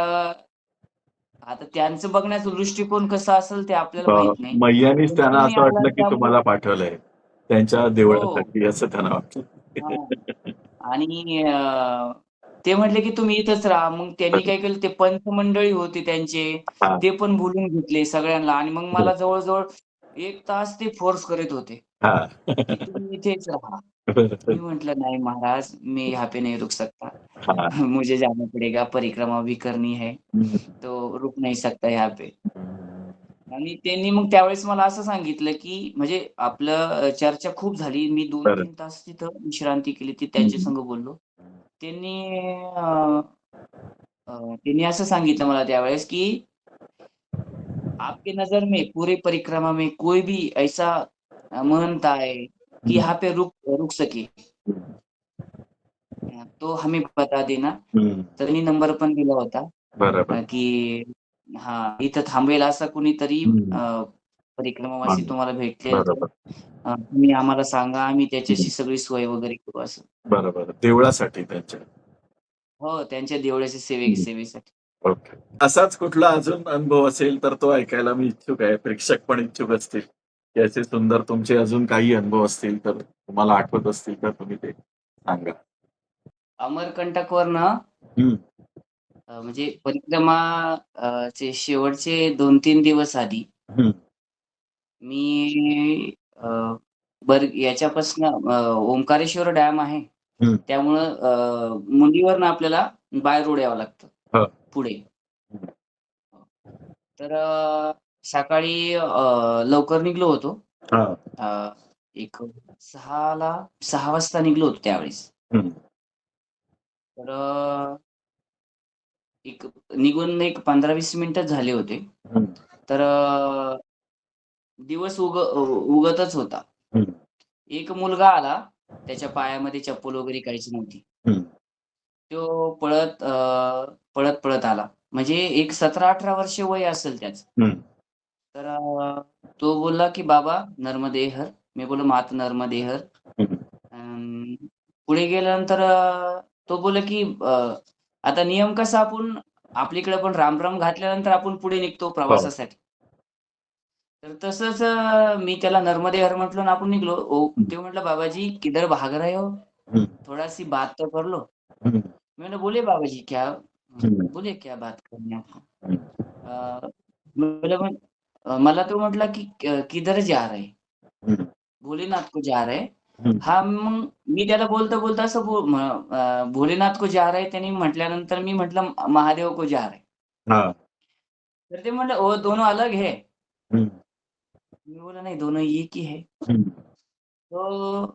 आता त्यांचं बघण्याचा दृष्टिकोन कसा असेल ते आपल्याला माहीत नाही. मैयानीच पण त्यांना तुम्ही असं आला वाटलं, की त्यामुळे तुम्हाला पाठवलंय त्यांच्या हो. देवळासाठी असं त्यांना वाटलं. हां. आणि ते म्हटले, की "तुम्ही इथंच राहा." मग त्यांनी काय केलं, ते पंच मंडळी होते त्यांचे, हा. ते पण बोलवून घेतले सगळ्यांना आणि मग मला जवळ-जवळ 1 तास ते फोर्स करत होते, हा. की "तुम्ही इथेच राहा." बरं. मी म्हटलं, "नहीं महाराज, मैं यहाँ पे नहीं रुक सकता. हा. मुझे जाना पड़ेगा, परिक्रमा भी करनी है, हम्म. तो रुक नहीं सकता यहाँ पे." आणि त्यांनी मग त्यावेळेस मला असं सांगितलं, की म्हणजे आपलं चर्चा खूप झाली. मी बरं. 2-3 तास तिथं विश्रांती केली. ते त्यांच्या हम्म. संग बोललो. त्यांनी अ, अ, त्यांनी असं सांगितलं मला त्यावेळेस, की "आपकी नज़र में पूरे परिक्रमा में कोई भी ऐसा महंत है कि हम्म. यहाँ पे रुक सके, तो हमें बता देना." हम्म. तर मी नंबर पण दिला होता, बरोबर. की हां, इथं थांबेल असा कुणीतरी हम्म. परिक्रमावासी माणूस. तुम्हाला भेटेल तर बरोबर. तुम्ही आम्हाला सांगा, आम्ही हम्म. त्याच्याशी सगळी सोय वगैरे करू असं. बरोबर. देवळासाठी त्यांच्या. हो, त्यांच्या देवळाच्या हम्म. सेवेसाठी. ओके. असाच कुठला अजून अनुभव असेल तर तो ऐकायला मी इच्छुक आहे. प्रेक्षक पण इच्छुक असतील, की असे सुंदर तुमचे अजून काही अनुभव असतील तर तुम्हाला आठवत असतील तर तुम्ही ते सांगा. अमरकंटकवरनं हं. म्हणजे परिक्रमा चे शेवटचे 2-3 दिवस आधी हं. मी याच्यापासनं ओंकारेश्वर डॅम आहे. हं. त्यामुळं मुंडीवरनं आपल्याला बाय रोड यावं लागतं हो. पुढे. हं. तर सकाळी लवकर निघालो होतो. हां. अ, एक 6 वाजता निघालो होतो त्यावेळेस. हं. तर एक निघून एक 15-20 मिनिटच झाले होते. हं. तर दिवस उगतच होता. हं. एक मुलगा आला. त्याच्या पायामध्ये चप्पल वगैरे काहीच नव्हती. हं. तो पळत आला. म्हणजे एक 17-18 वर्ष वय असेल त्याचं. हं. तर तो बोलला, की "बाबा नर्मदे हर." मी बोललो, "मात नर्मदे हर." हं. अं, पुढे गेल्यानंतर तो बोलला, की आता नियम कसा आपण आपलीकडे पण राम-राम घातल्यानंतर आपण पुढे निघतो हो. प्रवासासाठी. तर तसंच मी त्याला नर्मदे हर म्हटलो आणि आपण निघालो. हं. ते म्हटलं, "बाबाजी किधर भाग रहे हो? हं. थोड़ा-सी बात तो कर लो." हं. मैंने बोले, "बाबाजी क्या?" हं. बोले, "क्या बात करनी है आपको?" हं. अ, बोला मला तो म्हटला, की "किधर जा रहे?" हं. भोलेनाथ को जा रहे हैं. हं. हां, मग मी त्याला बोलता-बोलता असं भोलेनाथ को जा रहे हैं त्यांनी म्हटल्यानंतर मी म्हटलं, "महादेव को जा रहे हैं." हां. तर ते म्हटले, "वो दोनों अलग है." हं. मी बोला, "नहीं, दोनों एक ही है." हं. तो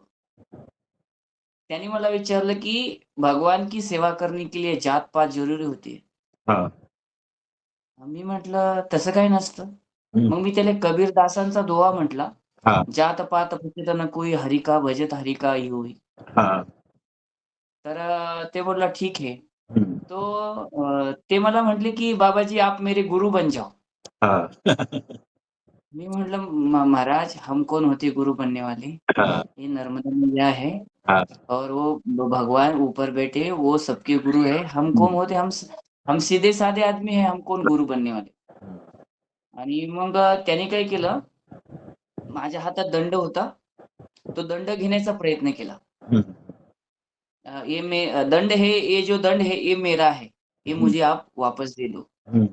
त्यांनी मला विचारलं, की "भगवान की सेवा करने के लिए जात-पात जरुरी होती है?" हां. मी म्हटलं, "तसं काही नसतं." हं. मग मी त्याला कबीरदासांचा दोहा म्हटला, हां. "जात-पात पूछित न कोई, हरि का भजत हरि का ही होई." हां. तर ते बोलला, "ठीक है." हं. तो ते मला म्हटले, की "बाबाजी आप मेरे गुरु बन जाओ." हां. मी म्हटलं, महाराज हम कौन होते गुरु बनने वाले? हां. ये नर्मदा मैया है हां. और वो भगवान ऊपर बैठे, वो सबके गुरु है। हम हं. कौन होते? हम सीधे-साधे आदमी हैं, हम कौन गुरु बनने वाले?" आणि मग त्याने काय केलं, माझ्या हातात दंड होता. तो दंड घेण्याचा प्रयत्न केला. हं. दंड है, ये जो दंड है ये मेरा है, ये हं. मुझे आप वापस दे दो. हं.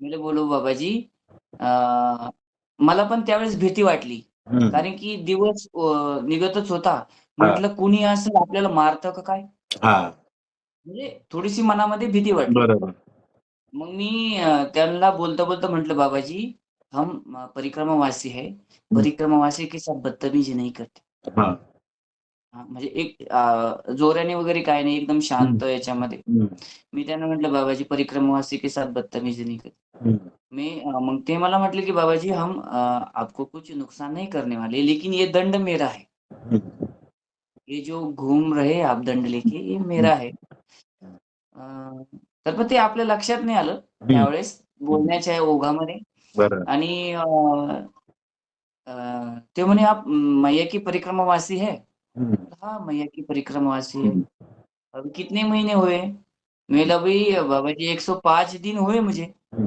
मी बोललो, "बाबाजी अ, मला पण त्यावेळेस भीती वाटली. हं. कारण की दिवस निघतच होता. हां. म्हटलं कुणी असं आपल्याला मारतं का काय? हां. म्हणजे थोडीशी मनामध्ये भीती वाटली. बरोबर. मग मी त्यांना बोलता-बोलता म्हटलं, "बाबाजी हम परिक्रमावासी है. हं. परिक्रमावासी के साथ बदतमीजी नहीं करते." हां. हां, म्हणजे एक जोराने वगैरे काही नाही, एकदम हं. शांत याच्यामध्ये. हं. मी त्यांना म्हटलं, "बाबाजी परिक्रमावासी के साथ बदतमीजी नहीं करते." हं. मग ते मला म्हटले, की "बाबाजी हम आपको कुछ नुकसान नहीं करने वाले, लेकिन ये दंड मेरा है. हं. ये जो घूम रहे आप दंड लेके, ये हं. मेरा है." अ, तर पण ते आपल्या लक्षात नाही आलं हं. त्यावेळेस हं. बोलण्याच्या ओघामध्ये बरं. आणि अ, ते म्हणे, "आप मैया की परिक्रमावासी है?" हं. "हाँ, मैया की परिक्रमावासी है." हं. "अभी कितने महीने हुए?" मैं बोला, "अभी बाबाजी 105 दिन हुए मुझे." हं.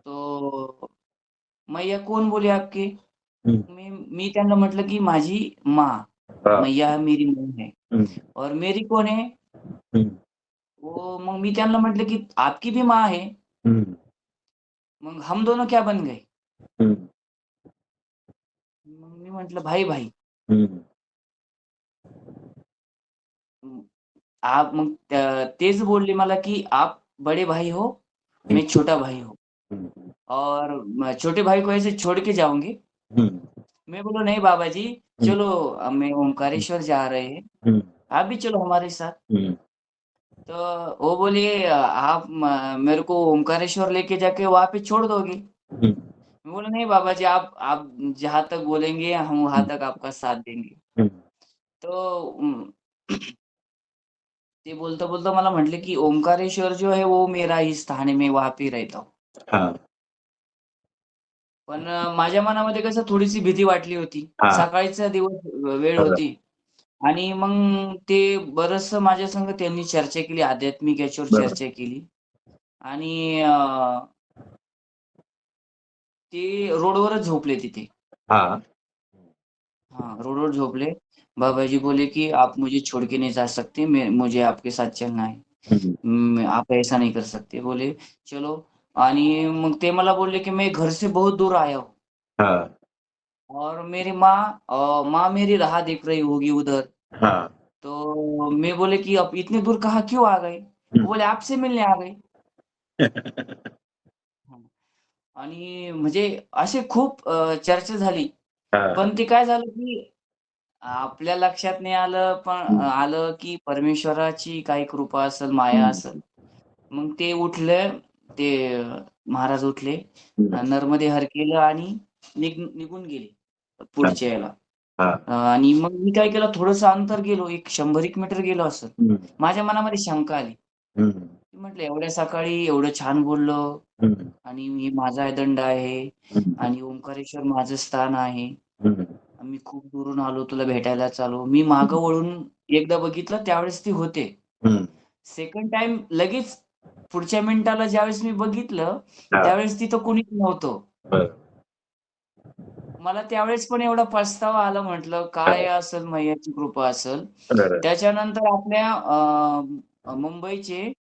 तो "मैया कौन बोले आपके?" हं. मी त्यांना म्हटलं, की "माझी माँ, हां. मैया मेरी माँ है हं. और मेरी कौन है?" हं. वो मग मी त्यांना म्हटलं, की "आपकी भी माँ है, हं. मग हम दोनों क्या बन गए?" हं. मग मी म्हटलं, "भाई-भाई." हं. अं, आप मग तेच बोलले मला, की "आप बड़े भाई हो, हं. मैं छोटा भाई हूँ हं. और छोटे भाई को ऐसे छोड़ के जाऊँगी?" हं. मैं बोला, "नहीं बाबा जी, हं. चलो मैं ओंकारेश्वर जा रहे हैं, हं. आप भी चलो हमारे साथ।" हं. तो वो बोले, "आप मेरे को ओंकारेश्वर लेके जाके वहाँ पे छोड़ दोगे?" हं. मैं बोला, "नहीं बाबा जी, आप जहाँ तक बोलेंगे हम वहाँ तक आपका साथ देंगे." हं. तो ते बोलता-बोलता मला म्हटले, की "ओंकारेश्वर जो है वो मेरा ही स्थान है, मैं वहाँ पे रहता हूँ." हां. पण माझ्या मनामध्ये कसं थोडीशी भीती वाटली होती. हां. सकाळचा दिवस वेळ बरं. होती आणि मग ते बरचसं माझ्या संग त्यांनी चर्चा केली, आध्यात्मिक याच्यावर बरं. चर्चा केली आणि ते रोडवरच झोपले तिथे. हां. हाँ, रोड झोपले. बाबा जी बोले कि आप मुझे छोड़ के नहीं जा सकते, मुझे आपके साथ चलना है. हं. आप ऐसा नहीं कर सकते. बोले चलो आणि मग ते मला बोलले कि मैं घर से बहुत दूर आया हूँ हां. और मेरी माँ मेरी राह देख रही होगी उधर. हां. तो मैं बोले कि आप इतनी दूर कहाँ क्यों आ गए? हं. वो बोले आपसे मिलने आ गए. हं. आणि म्हणजे असे खूप चर्चा झाली. हां. पण ते काय झालं की आपल्या लक्षात नाही आलं, पण हं. आलं की परमेश्वराची काही कृपा असेल, माया हं. असेल. मग ते उठले, ते महाराज उठले, हं. नर्मदे हर केलं आणि निघून गेले हां. पुढच्या याला. हा. आणि मग मी काय केलं, थोडंसं अंतर गेलो, एक 100-1 मीटर गेलो असेल. हम्म. माझ्या मनामध्ये शंका आली. हम्म. मी म्हटलं एवढ्या सकाळी एवढं छान बोललो हम्म. आणि मी माझा दंड आहे हम्म. आणि ओंकारेश्वर माझं स्थान आहे. हम्म. मी खूप दुरून आलो तुला भेटायला चाललो. मी मागं वळून एकदा बघितलं त्यावेळेस ते होते. हम्म. सेकंड टाईम लगेच पुढच्या मिनिटाला ज्यावेळेस मी बघितलं, हा. त्यावेळेस तिथं कोणीच नव्हतं. बरं. मला त्यावेळेस पण एवढा पछतावा आला, म्हटलं काय असेल मैयाची कृपा असेल. बरं. त्याच्यानंतर आपल्या मुंबईचे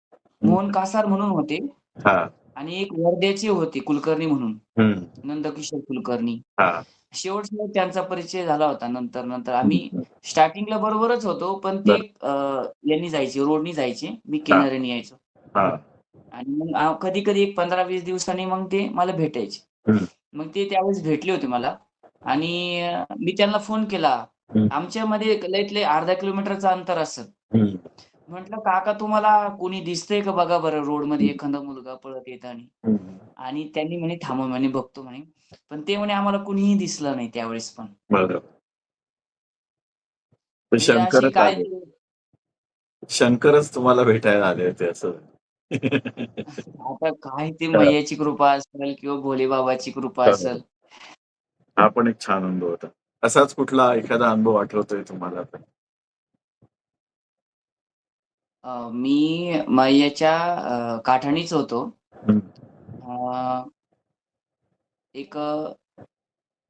मोहन कासार म्हणून होते हा. आणि एक वर्ध्याचे होते कुलकर्णी म्हणून, हम्म. नंदकिशोर कुलकर्णी. हा. शेवट त्यांचा परिचय झाला होता. नंतर आम्ही हम्म. स्टार्टिंगला बरोबरच होतो, पण ते बरं. यांनी जायचे, रोडनी जायचे. मी हा. किनाऱ्याने यायचो. हा. आणि मग कधी-कधी एक 15-20 दिवसांनी मग ते मला भेटायचे. हम्म. मग ते त्यावेळेस भेटले होते मला आणि मी त्यांना फोन केला. हम्म. आमच्यामध्ये लयत लय अर्धा किलोमीटरचं अंतर असेल. हम्म. म्हटलं, "काका तुम्हाला कोणी दिसतंय का बघा बरं रोडमध्ये एखादा मुलगा पळत येताना." हम्म. आणि त्यांनी म्हणे, "थांबा," म्हणे, "बघतो," म्हणे. पण ते म्हणे आम्हाला कुणीही दिसलं नाही त्यावेळेस पण. बरं. तर म्हणजे अशी शंकरच काय आले. शंकरच तुम्हाला भेटायला आले होते असं. आता काय ते हा. मैयाची कृपा असेल किंवा भोलेबाबाची कृपा बरोबर. असेल. हा पण एक छान अनुभव होता. असाच कुठला एखादा अनुभव आठवतोय तुम्हाला आता? मी मैयाच्या काठाणीच होतो. हम्म. अ, एक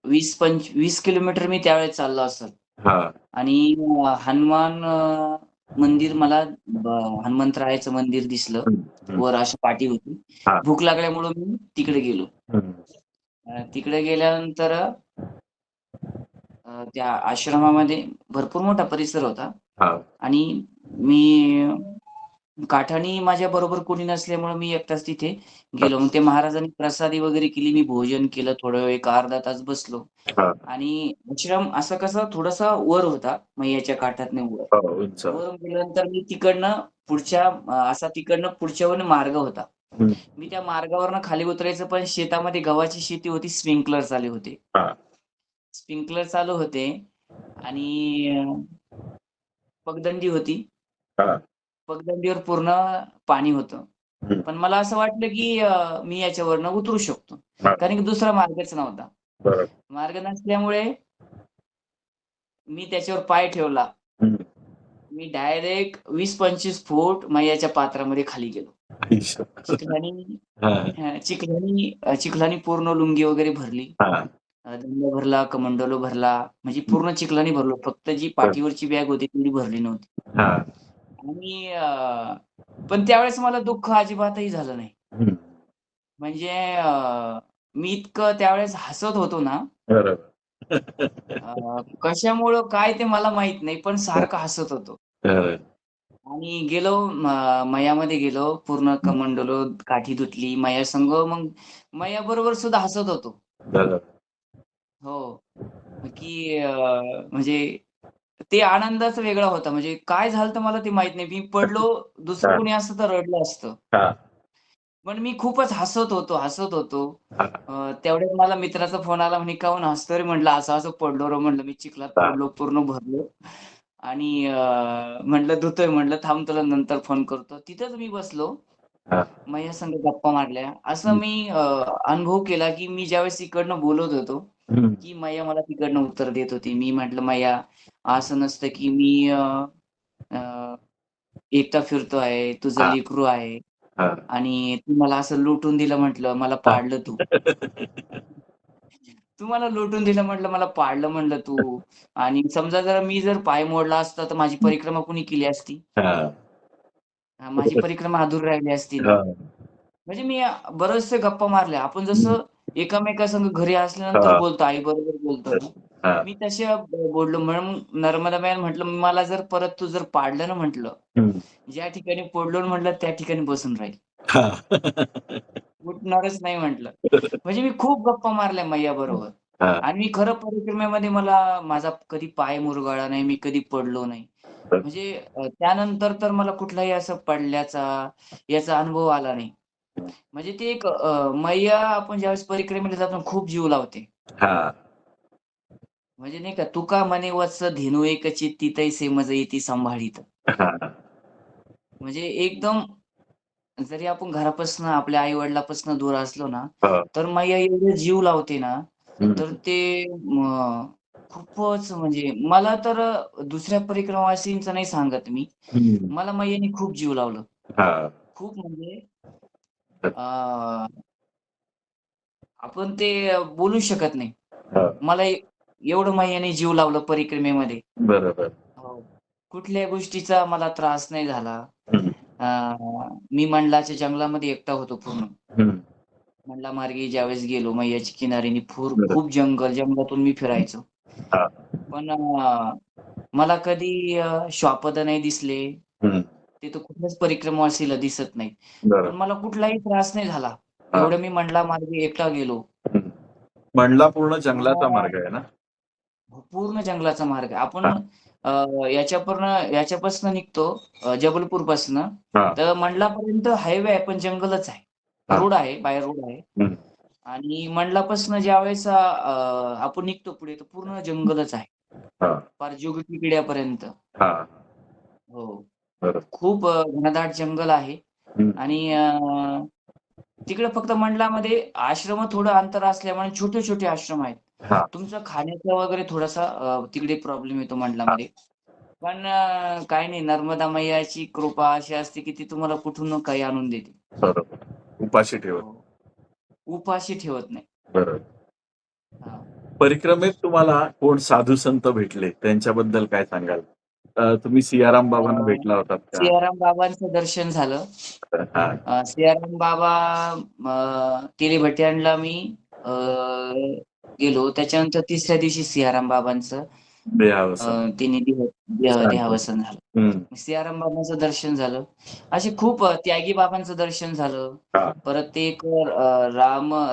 20 किलोमीटर मी त्यावेळेस चाललो असेल. हा. आणि हनुमान मंदिर मला हनुमंतरायाचं मंदिर दिसलं. हम्म. हम्म. वर अशी पाटी होती. हा. भूक लागल्यामुळं मी तिकडे गेलो. हम्म. तिकडे गेल्यानंतर त्या आश्रमामध्ये भरपूर मोठा परिसर होता हा. आणि मी काठाणी माझ्याबरोबर कोणी नसल्यामुळं मी एकटाच तिथे गेलो. मग ते महाराजांनी प्रसादी वगैरे केली. मी भोजन केलं. थोडा वेळ एक अर्धा तास बसलो. हा. आणि आश्रम असं कसं थोडासा वर होता मैयाच्या काठातनं वर. हो, उंच. वर गेल्यानंतर मी तिकडनं पुढच्या असा तिकडनं पुढच्यावर मार्ग होता. हम्म. मी त्या मार्गावरनं खाली उतरायचं, पण शेतामध्ये गव्हाची शेती होती. स्प्रिंकलर चालू होते. हा. स्प्रिंकलर चालू होते आणि पगदंडी होती. हा. पगदंडीवर पूर्ण पाणी होतं. हम्म. पण मला असं वाटलं, की मी याच्यावरनं उतरू शकतो. हा. कारण की दुसरा मार्गच नव्हता. बरं. मार्ग नसल्यामुळे मी त्याच्यावर पाय ठेवला. हम्म. मी डायरेक्ट 20-25 फूट मैयाच्या पात्रामध्ये खाली गेलो. आई शप्पथ. चिखलानी हा. चिखलानी पूर्ण लुंगी वगैरे भरली. हा. दंड भरला, कमंडलू भरला, म्हणजे पूर्ण चिखलानी भरलो. फक्त जी पाठीवरची बॅग होती तेवढी भरली नव्हती. हा. आणि पण त्यावेळेस मला दुःख अजिबातही झालं नाही. हम्म. म्हणजे मी इतकं त्यावेळेस हसत होतो ना, बरोबर. कशामुळं काय ते मला माहीत नाही, पण सारखं हसत होतो. बरं. आणि गेलो मयामध्ये गेलो. पूर्ण कमंडलू, काठी धुतली. मया संग मग मयाबरोबर सुद्धा हसत होतो. बरं. हो. की म्हणजे ते आनंदच वेगळा होता. म्हणजे काय झालं मला ते माहीत नाही. मी पडलो, दुसरं हा. कोणी असतं तर रडलं असतं. हा. पण मी खूपच हसत होतो, हसत होतो. हा. तेवढ्यात मला मित्राचा फोन आला. म्हणे, "काहून हसतो रे?" म्हटलं, "असं-असं पडलो रे." म्हटलं, "मी चिखलात हा. पडलो, पूर्ण भरलो." आणि म्हटलं, "धुतोय." म्हटलं, "थांब तुला नंतर फोन करतो." तिथंच मी बसलो. हा. माझ्या संग गप्पा मारल्या. असं मी अनुभव केला, की मी ज्यावेळेस इकडनं बोलत होतो, हम्म. की मैया मला तिकडनं उत्तर देत होती. मी म्हटलं, "मैया, असं नसतं की मी अ, एकटा फिरतो आहे, तुझं हा. लेकरू आहे हा. आणि तू मला असं लुटून दिलं," म्हटलं, "मला हा. पाडलं तू. तू मला लुटून दिलं," म्हटलं, "मला पाडलं," म्हटलं, "तू. आणि समजा जर मी पाय मोडला असता, तर माझी परिक्रमा कुणी केली असती? हा. माझी परिक्रमा अधुरी राहिली असती ना." हा. म्हणजे मी बरेचसे गप्पा मारल्या. आपण हम्म. जसं एकमेकांसंग घरी असल्यानंतर हा. बोलतो, आईबरोबर बोलतो ना, हा. मी तशा बोललो. म्हणून नर्मदाबाई म्हटलं, "मला जर परत तू जर पाडलं ना," म्हटलं, हम्म. "ज्या ठिकाणी पडलो ना," म्हटलं, "त्या ठिकाणी बसून राहील. हा. उठणारच नाही," म्हटलं. म्हणजे मी खूप गप्पा मारल्या मैयाबरोबर. हा. आणि मी खरं परिक्रमेमध्ये मला माझा कधी पाय मुरगाळला नाही, मी कधी पडलो नाही. म्हणजे त्यानंतर तर मला कुठलाही असं पडल्याचा, याचा अनुभव आला नाही. म्हणजे ते एक मैया आपण ज्यावेळेस परिक्रमेला जातो खूप जीव लावते. हा. म्हणजे नाही का, तुका म्हणे वत्स धेनू एक चित्ती तैसे मज येती सांभाळीत. हा. म्हणजे एकदम जरी आपण घरापासून आपल्या आई वडिलापासून दूर असलो ना, हा. तर मैया एवढे जीव लावते ना, हम्म. तर ते खूपच म्हणजे मला तर दुसऱ्या परिक्रमावासींचं नाही सांगत मी. हम्म. मला मैयाने खूप जीव लावलं. हा. खूप म्हणजे अ, आपण ते बोलू शकत नाही. हा. मला एवढं मैयाने जीव लावलं परिक्रमेमध्ये. बरोबर. हो. कुठल्याही गोष्टीचा मला त्रास नाही झाला. हम्म. अ, मी मंडलाच्या जंगलामध्ये एकटा होतो पूर्ण. हम्म. मंडला मार्गे ज्यावेळेस गेलो मैयाच्या किनाऱ्याने बरोबर. खूप जंगलातून मी फिरायचो. हा. पण मला कधी श्वापद नाही दिसले. हम्म. ते तर कुठल्याच परिक्रमावासीला दिसत नाही. बरोबर. पण मला कुठलाही त्रास नाही झाला. हा. एवढं मी मंडला मार्गे एकटा गेलो. हम्म. मंडला पूर्ण जंगलाचा मला मार्ग आहे ना? पूर्ण जंगलाचा मार्ग आहे. आपण हा. याच्यापासून निघतो जबलपूरपासनं हा. तर मंडलापर्यंत हायवे आहे, पण जंगलच आहे. हा. रोड आहे, बाय रोड आहे. हम्म. आणि मंडलापासून ज्यावेळेस आपण निघतो पुढे, तर पूर्ण जंगलच आहे. हा. पार जोगीपिकड्यापर्यंत. हा. हो. बरोबर. खूप घनदाट जंगल आहे. हम्म. आणि तिकडे फक्त मंडलामध्ये आश्रम थोडं अंतर असल्यामुळे छोटे-छोटे आश्रम आहेत. हा. तुमचं खाण्याचा वगैरे थोडासा तिकडे प्रॉब्लेम येतो हा. मंडलामध्ये. पण काही नाही, नर्मदा मैयाची कृपा अशी असते, की ती तुम्हाला कुठून काही आणून देते. बरोबर. उपाशी ठेवत. हो. उपाशी ठेवत नाही. बरोबर. हां. परिक्रमेत तुम्हाला कोण साधू संत भेटले त्यांच्याबद्दल काय सांगाल? तुम्ही सियाराम बाबांना अ, भेटला होतात का? सियाराम बाबांचं दर्शन झालं. हा. सियाराम बाबा तेलीभट्यांला मी अ, गेलो. त्याच्यानंतर तिसऱ्या दिवशी सियाराम बाबांचं देहावसन. त्यांनी सांगतो. देहावसन झालं. हम्म. सियाराम बाबांचं दर्शन झालं. असे खूप त्यागी बाबांचं दर्शन झालं. हा. परत ते एक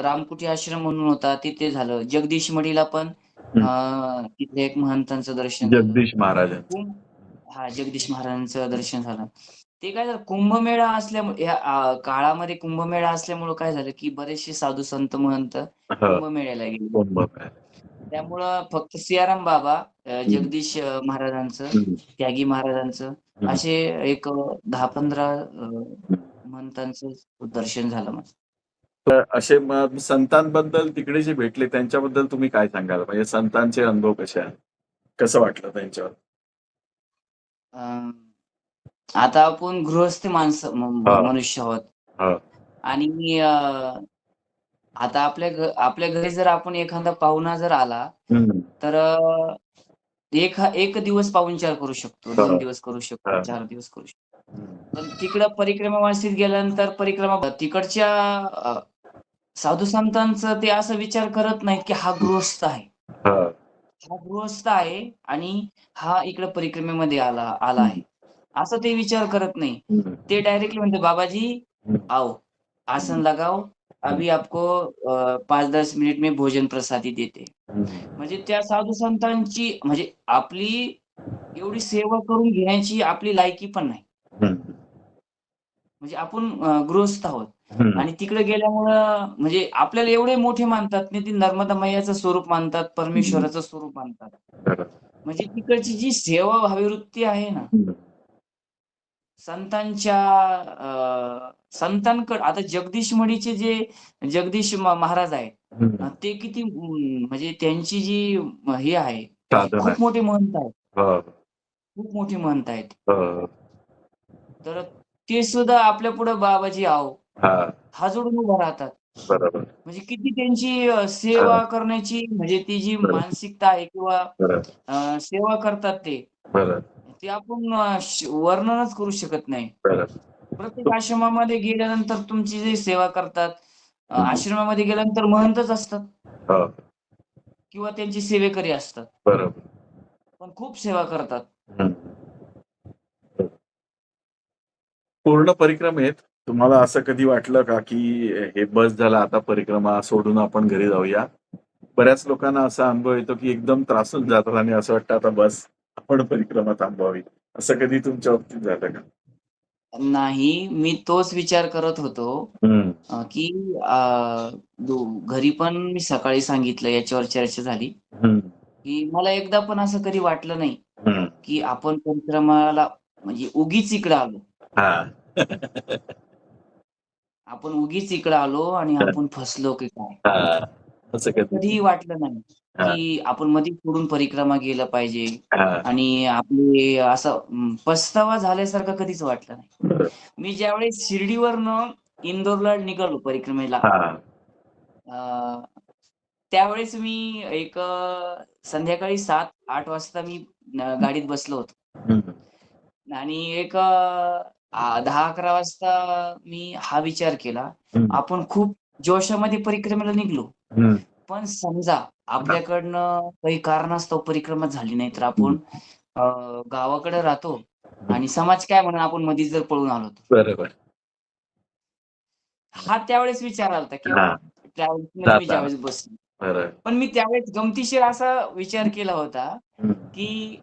रामकुटी आश्रम म्हणून होता, तिथे झालं. जगदीश मढीला पण हम्म. तिथे एक महंतांचं दर्शन झालं. जगदीश महाराजांचं. जगदीश महाराजांचं दर्शन झालं. ते काय झालं, कुंभमेळा असल्यामुळे या काळामध्ये कुंभमेळा असल्यामुळं काय झालं, की बरेचसे साधू संत महंत हा. कुंभमेळ्याला गेले. कुंभमेळा. त्यामुळं फक्त सियाराम बाबा, हम्म. जगदीश महाराजांचं, हम्म. त्यागी महाराजांचं हम्म. असे एक 10-15 हम्म. महंतांचं दर्शन झालं माझं. तर असे मग संतांबद्दल तिकडे जे भेटले त्यांच्याबद्दल तुम्ही काय सांगाल? म्हणजे संतांचे अनुभव कसे आहेत? कसं वाटलं त्यांच्यावर? अ, आता आपण गृहस्थ माणसं हा. मनुष्य आहोत. हा. आणि आता आपल्या घरी जर आपण एखादा पाहुणा जर आला, हम्म. तर एक दिवस पाहुणचार करू शकतो, हा. 2 दिवस करू शकतो, हा. 4 दिवस करू शकतो. हम्म. पण तिकडं परिक्रमावासीत गेल्यानंतर तिकडच्या साधू संतांचं ते असं विचार करत नाहीत, की हा गृहस्थ आहे. हा. हा गृहस्थ आहे आणि हा इकडं परिक्रमेमध्ये आला हम्म. आहे. असं ते विचार करत नाही. हम्म. ते डायरेक्टली म्हणते, "बाबाजी हम्म. आओ, आसन लगाओ, हम्म. अभी आपको 5-10 मिनिट में भोजन प्रसादी देते." हम्म. म्हणजे त्या साधू संतांची म्हणजे आपली एवढी सेवा करून घेण्याची आपली लायकी पण नाही. हम्म. म्हणजे आपण गृहस्थ आहोत हम्म. आणि तिकडे गेल्यामुळं म्हणजे आपल्याला एवढे मोठे मानतात नाही, ती नर्मदा मैयाचं स्वरूप मानतात, हम्म. परमेश्वराचं स्वरूप मानतात. बरं. म्हणजे तिकडची जी सेवाभावी वृत्ती आहे ना, हम्म. संतांच्या संतांकडे आता जगदीश मढीचे जे जगदीश महाराज आहेत, हम्म. ते किती म्हणजे त्यांची जी हे आहे, साधन आहे. खूप मोठे महंत आहेत. हो. खूप मोठे महंत आहेत. हो. तर ते सुद्धा आपल्या पुढे बाबाजी आओ, हा. हात जोडून उभं राहतात. बरोबर. म्हणजे किती त्यांची हा. सेवा करण्याची म्हणजे ती जी बरं. मानसिकता आहे किंवा बरं. सेवा करतात ते. बरं. ते आपण वर्णनच करू शकत नाही. बरं. प्रत्येक आश्रमामध्ये गेल्यानंतर तुमची जी सेवा करतात, हम्म. आश्रमामध्ये गेल्यानंतर महंतच असतात हो. किंवा त्यांची सेवेकरी असतात. बरोबर. पण खूप सेवा करतात. हम्म. पूर्ण परिक्रमेत तुम्हाला असं कधी वाटलं का, की हे बस झालं आता परिक्रमा सोडून आपण घरी जाऊया? बऱ्याच लोकांना असा अनुभव येतो, की एकदम त्रासून जातात आणि असं वाटतं आता बस, आपण परिक्रमा थांबवावी. असं कधी तुमच्या बाबतीत झालं का? नाही, मी तोच विचार करत होतो, हं. की अ, घरी पण मी सकाळी सांगितलं, याच्यावर चर्चा झाली. हं. की मला एकदा पण असं कधी वाटलं नाही, हम्म. की आपण परिक्रमाला म्हणजे उगीच इकडं आलो. हा. आपण उगीच इकडं आलो आणि आपण फसलो की काय? हा. असं असं कधीच कधीही नाही. वाटलं नाही, हा. की आपण मध्ये सोडून परिक्रमा गेलं पाहिजे हा. आणि आपली असं पस्तावा झाल्यासारखं कधीच वाटलं नाही. बरं. मी ज्यावेळेस शिर्डीवरनं इंदोरला निघालो परिक्रमेला, हा. अ, त्यावेळेस मी एक संध्याकाळी 7-8 वाजता मी गाडीत बसलो होतो हम्म. आणि एक 10-11 वाजता मी हा विचार केला, हम्म. आपण खूप जोशामध्ये परिक्रमेला निघालो. हम्म. पण समजा आपल्याकडनं काही कारणास्तव परिक्रमा झाली नाही, तर आपण अ, गावाकडे राहतो आणि समाज काय म्हणेल आपण मधीच जर पळून आलो तर. बरोबर. हा त्यावेळेस विचार आला होता हा. किंवा ट्रॅव्हल्समध्ये मी जाताना. ज्यावेळेस बसलो. बरोबर. पण मी त्यावेळेस गमतीशीर असा विचार केला होता, हम्म. की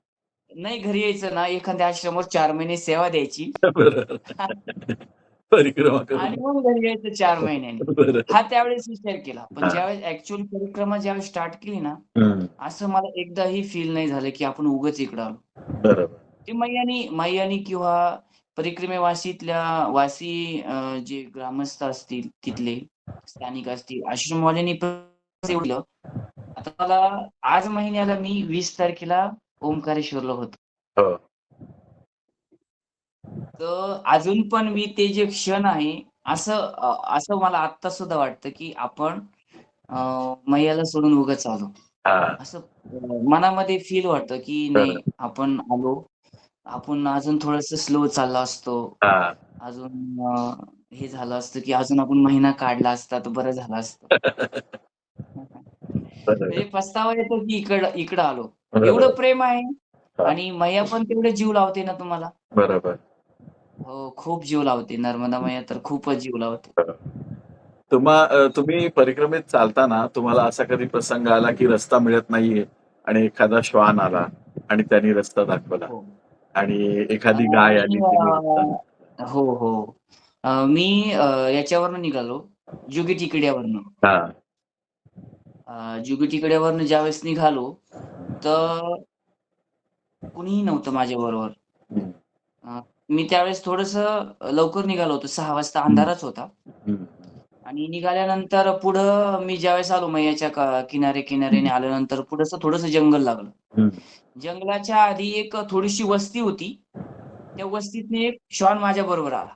नाही घरी यायचं ना, एखाद्या आश्रमावर 4 महिने सेवा द्यायची बरोबर. परिक्रमा आणि करून. मग घरी यायचं 4 महिन्यांनी. बरोबर. हा त्यावेळेस विचार केला. पण हा. ज्यावेळेस ॲक्चुअली परिक्रमा ज्यावेळेस स्टार्ट केली ना, हम्म. असं मला एकदाही फील नाही झालं, की आपण उगाच इकडं आलो. बरोबर. ते मैयानी किंवा परिक्रमेवासीतल्या जे ग्रामस्थ असतील तिथले, स्थानिक असतील, आश्रमवाल्यांनी पण एवढं आता मला आज महिन्याला मी 20 तारखेला ओंकारेश्वरला होतो. हो. तर अजून पण मी ते जे क्षण आहे, असं मला आत्ता सुद्धा वाटतं, की आपण मैयाला सोडून उगाच आलो. हा. असं मनामध्ये फील वाटतं, की नाही बरोबर. आपण आलो. आपण अजून थोडंसं स्लो चाललो असतो. हा. अजून हे झालं असतं, की अजून आपण महिना काढला असता तर बरं झालं असतं. म्हणजे बरोबर. पस्तावा येतो, की इकडं आलो. बरोबर. एवढं प्रेम आहे हा. आणि मैया पण तेवढे जीव लावते ना तुम्हाला. बरोबर. हो, खूप जीव लावते. नर्मदा मैया तर खूपच जीव लावते. तुम्ही परिक्रमेत चालताना तुम्हाला असा कधी प्रसंग आला, की रस्ता मिळत नाहीये आणि एखादा श्वान आला आणि त्याने रस्ता दाखवला हो. आणि एखादी गाय मी आली तिने रस्ता हो, हो. मी याच्यावरनं निघालो, जुगी टिकड्यावरनं. हां. जुगी टिकड्यावरनं ज्यावेळेस निघालो, तर कुणीही नव्हतं माझ्याबरोबर. हं. अ, मी त्यावेळेस थोडंसं लवकर निघालो होतो. 6 वाजता हं. अंधारच होता हं. आणि निघाल्यानंतर पुढं मी ज्यावेळेस आलो मैयाच्या किनाऱ्याने आल्यानंतर पुढंसं थोडंसं जंगल लागलं. हं. जंगलाच्या आधी एक थोडीशी वस्ती होती. त्या वस्तीतनं एक श्वान माझ्याबरोबर आला.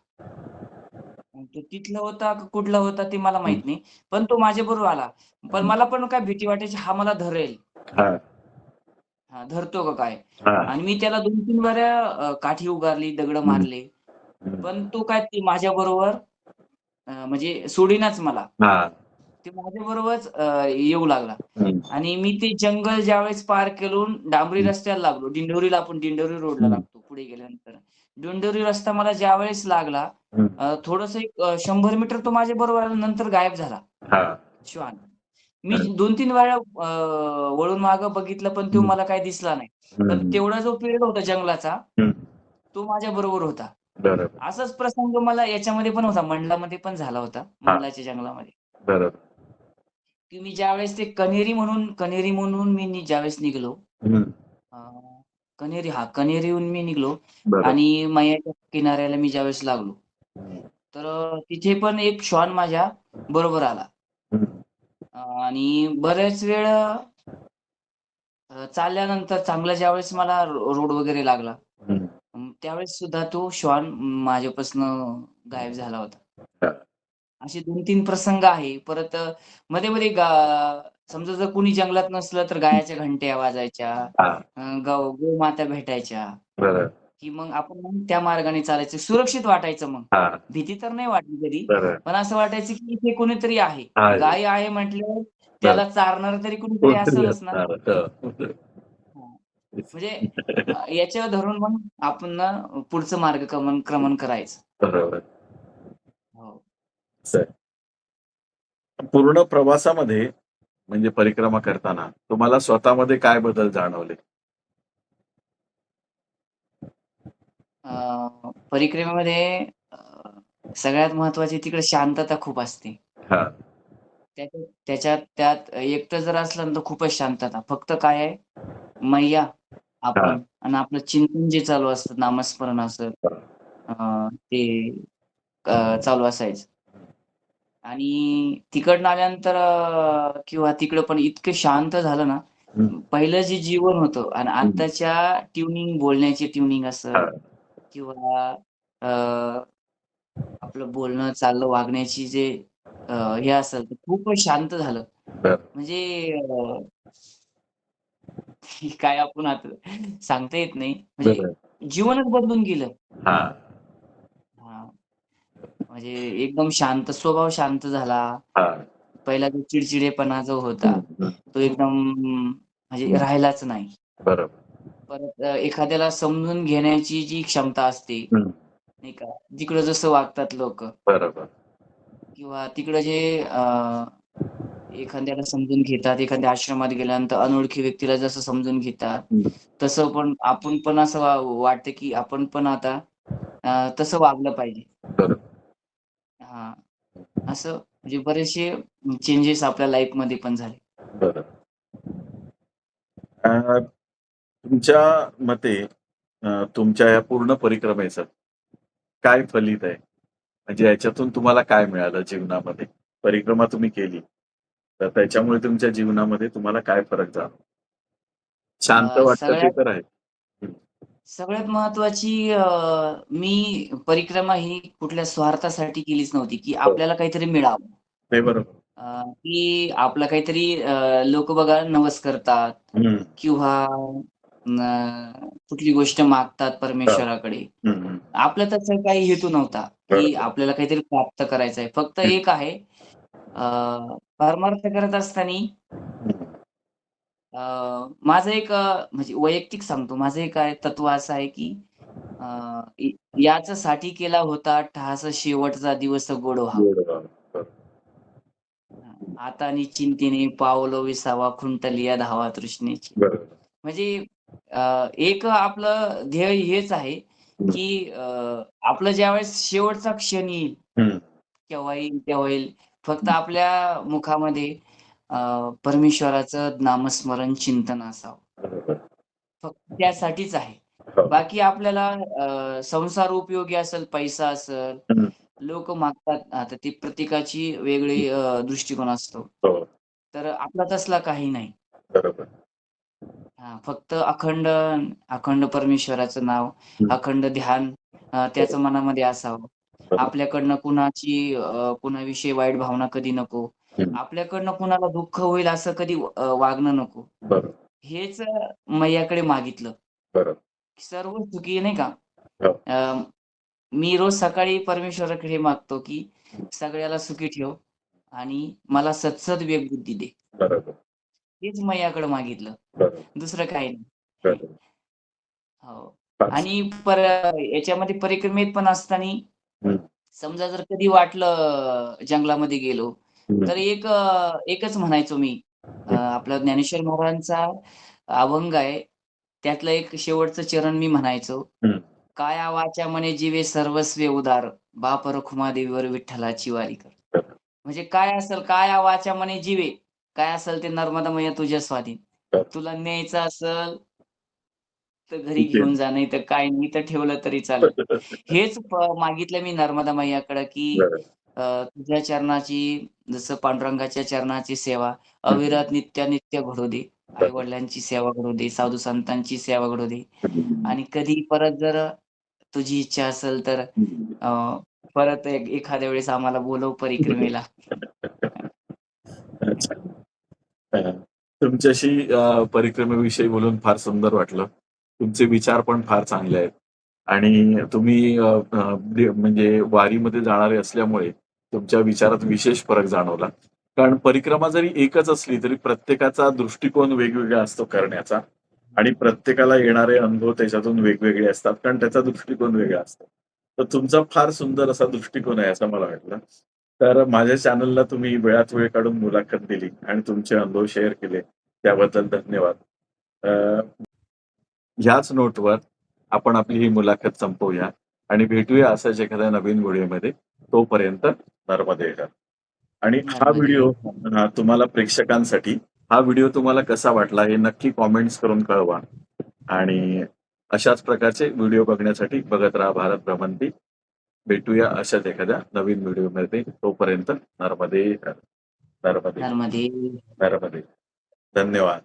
आणि तो तिथला होता का कुठला होता ते मला हं. माहीत नाही. पण तो माझ्याबरोबर आला. पण मला पण काय भीती वाटायची हा मला धरेल. हां. हां, धरतो का काय? हां. आणि मी त्याला 2-3 वेळा काठी उगारली, दगडं हं. मारले. हं. पण तो काय ते माझ्याबरोबर म्हणजे सोडेनाच मला. हां. ते माझ्याबरोबरच येऊ लागला. हं. आणि मी ते जंगल ज्यावेळेस पार करून डांबरी हं. रस्त्याला लागलो. आपण दिंडोरी रोडला हं. लागतो पुढे गेल्यानंतर. दिंडोरी रस्ता मला ज्यावेळेस लागला, हं. थोडंसं एक 100 मीटर तो माझ्याबरोबर आला, नंतर गायब झाला हां. श्वान. मी हं. 2-3 वेळा वळून मागं बघितलं, पण तो हं. मला काही दिसला नाही. पण हं. तेवढा जो पिरियड होता जंगलाचा, हं. तो माझ्याबरोबर होता. बरोबर. असाच प्रसंग मला याच्यामध्ये पण होता, मंडलामध्ये पण झाला होता, हां. मंडलाच्या जंगलामध्ये. बरोबर. की मी ज्यावेळेस ते कन्हेरी म्हणून मी ज्यावेळेस निघालो, हं. अ, कन्हेरीहून मी निघालो बरोबर. आणि मयाच्या किनाऱ्याला मी ज्यावेळेस लागलो, हं. तर तिथे पण एक श्वान माझ्या बरोबर आला. हं. आणि बऱ्याच वेळ चालल्यानंतर चांगला ज्यावेळेस मला रोड वगैरे लागला, हं. त्यावेळेस सुद्धा तो श्वान माझ्यापासनं गायब झाला होता. हां. असे 2-3 प्रसंग आहे. परत मध्ये-मध्ये समजा जर कोणी जंगलात नसलं तर गायाच्या घंट्या वाजायच्या, हां. गोमाता भेटायच्या, बरोबर. की मग आपण मग त्या मार्गाने चालायचं. सुरक्षित वाटायचं मग. हां. भीती तर नाही वाटली कधी, बरोबर. पण असं वाटायचं की इथे कोणीतरी आहे. आहे. गाय आहे म्हटल्यावर बरं. त्याला चारणारं तरी कुणीतरी कोणतरी असेलच ना. असणार. हो. हां. म्हणजे याच्यावर धरून मग आपण ना पुढचं क्रमण करायचं. बरोबर. हो. असं आहे. पूर्ण प्रवासामध्ये म्हणजे परिक्रमा करताना तुम्हाला स्वतःमध्ये काय बदल जाणवले? परिक्रमेमध्ये सगळ्यात महत्त्वाची तिकडे शांतता खूप असते. हां. त्याच्यात त्यात एकटं जर असलं ना तर खूपच शांतता. फक्त काय आहे, मैया, हां. आपण आणि आपलं चिंतन जे चालू असतं, नामस्मरण असेल, ते चालू असायचं. आणि तिकडनं आल्यानंतर किंवा तिकडं पण इतकं शांत झालं ना, हं. पहिलं जे जीवन होतं आणि हं. आत्ताच्या ट्युनिंग, बोलण्याची ट्युनिंग असेल हां. किंवा अ, आपलं बोलणं, चालणं, वागण्याची जे हे असेल, तर खूपच शांत झालं. बरं. म्हणजे काय आपण आता सांगता येत नाही. म्हणजे बरं. जीवनच बदलून गेलं. हां. हां, म्हणजे एकदम शांत, स्वभाव शांत झाला. हां. पहिला जो चिडचिडेपणा जो होता, हं. हं. तो एकदम म्हणजे हं. राहिलाच नाही. बरोबर. परत एखाद्याला समजून घेण्याची जी क्षमता असते, हं. नाही का, जिकडं जसं वागतात लोकं बरोबर. किंवा तिकडं जे एखाद्याला समजून घेतात, एखाद्या आश्रमात गेल्यानंतर अनोळखी व्यक्तीला जसं समजून घेतात, हं. तसं पण आपण पण असं वाटतं, की आपण पण आता तसं वागलं पाहिजे. बरोबर. हां, असं म्हणजे बरेचसे चेंजेस आपल्या लाईफमध्ये पण झाले. बरोबर. तुमच्या मते तुमच्या या पूर्ण परिक्रमेचं काय फलित आहे? म्हणजे याच्यातून तुम्हाला काय मिळालं जीवनामध्ये? परिक्रमा तुम्ही केली, तर त्याच्यामुळे तुमच्या जीवनामध्ये तुम्हाला काय फरक जाणवला? शांत वाटतं ते सगळ्यात तर आहे. हं. सगळ्यात महत्त्वाची मी परिक्रमा ही कुठल्या स्वार्थासाठी केलीच नव्हती, की हो. आपल्याला काहीतरी मिळावं. ते बरोबर. की आपलं काहीतरी लोकं बघा नवस करतात हं. किंवा कुठली गोष्ट मागतात हां. परमेश्वराकडे. हं. हं. आपला तसा काही हेतू नव्हता, की बरोबर. आपल्याला काहीतरी प्राप्त करायचं आहे. फक्त हं. एक आहे, अ, परमार्थ करत असताना हं. माझं एक म्हणजे वैयक्तिक सांगतो, माझं एक आहे तत्व असं आहे, की अ, य याच्यासाठी केला होता ठास शेवटचा दिवस गोड व्हावा. गोड व्हावं. बरोबर. हां, हातानी चिंतेने पावलं विसावा खुंटलिया धावा तृष्णेची. बरोबर. म्हणजे एक आपलं ध्येय हेच आहे, हं. की आपलं ज्यावेळेस शेवटचा क्षण येईल, हं. केव्हा येईल, तेव्हा येईल. फक्त आपल्या मुखामध्ये परमेश्वराचं नामस्मरण, चिंतन असावं. बरोबर. फक्त त्यासाठीच आहे. हो. बाकी आपल्याला संसार उपयोगी असेल, पैसा असेल, हं. लोकं मागतात आता ती प्रत्येकाची वेगळी दृष्टिकोन असतो. हो. तर आपला तसला काही नाही. बरोबर. हां, फक्त अखंड अखंड परमेश्वराचं नाव, हं. अखंड ध्यान त्याचं बरोबर. मनामध्ये असावं. बरोबर. आपल्याकडनं कुणाची कुणाविषयी वाईट भावना कधी नको. हं. आपल्याकडनं कुणाला दुःख होईल असं कधी वागणं नको. बरोबर. हेच मैयाकडे मागितलं. बरोबर. सर्व सुखी नाही का? हो. अ, मी रोज सकाळी परमेश्वराकडे मागतो, की सगळ्याला सुखी ठेव आणि मला सद्सद विवेकबुद्धी दे. बरोबर. हेच मैयाकडे मागितलं. बरोबर. दुसरं काही नाही. बरोबर. हो. फार आणि याच्यामध्ये परिक्रमेत पण असताना हं. समजा जर कधी वाटलं जंगलामध्ये गेलो, हं. तर एकच म्हणायचो मी. आपला ज्ञानेश्वर महाराजांचा अभंग आहे. त्यातलं एक शेवटचं चरण मी म्हणायचो. हं. काया वाचा मने जीवे सर्वस्वे उदार, बाप रखुमादेवीवर विठ्ठलाची वारी कर. बरोबर. म्हणजे काय असेल, काया वाचा मने जीवे, काय असेल ते नर्मदा मैया तुझ्या स्वाधीन. बरोबर. तुला न्यायचं असेल तर घरी ठीक आहे. घेऊन जा, नाही तर काय नाही तर ठेवलं तरी चालेल. हेच मागितलं मी नर्मदा मैयाकडं, की बरोबर. तुझ्या चरणाची जसं पांडुरंगाच्या चरणाची सेवा हं. अविरत नित्य घडू दे. बरोबर. आई-वडिलांची सेवा घडू दे, साधू संतांची सेवा घडू दे हं. आणि कधी परत जर तुझी इच्छा असेल तर हं. अ, परत एखाद्या वेळेस आम्हाला बोलव परिक्रमेला. अच्छा. हां. तुमच्याशी परिक्रमेविषयी बोलून फार सुंदर वाटलं. तुमचे विचार पण फार चांगले आहेत आणि तुम्ही म्हणजे वारीमध्ये जाणारे असल्यामुळे तुमच्या विचारात विशेष फरक जाणवला. कारण परिक्रमा जरी एकच असली तरी प्रत्येकाचा दृष्टिकोन वेगवेगळा असतो करण्याचा आणि प्रत्येकाला येणारे अनुभव त्याच्यातून वेगवेगळे असतात कारण त्याचा दृष्टिकोन वेगळा असतो. तर तुमचा फार सुंदर असा दृष्टिकोन आहे असं मला वाटलं. तर माझ्या चॅनलला तुम्ही वेळात वेळ काढून मुलाखत दिली आणि तुमचे अनुभव शेअर केले त्याबद्दल धन्यवाद. अ, ह्याच नोटवर आपण आपली ही मुलाखत संपवूया आणि भेटूया अशाच एखाद्या नवीन व्हिडिओमध्ये. तोपर्यंत नर्मदे हर. आणि हा व्हिडिओ तुम्हाला प्रेक्षकांसाठी हा व्हिडिओ तुम्हाला कसा वाटला हे नक्की कॉमेंट्स करून कळवा. आणि अशाच प्रकारचे व्हिडिओ बघण्यासाठी बघत राहा भारत भ्रमंती. भेटूया अशाच एखाद्या नवीन व्हिडिओमध्ये. तोपर्यंत नर्मदे हर. नर्मदे नर्मदे नर्मदे. धन्यवाद.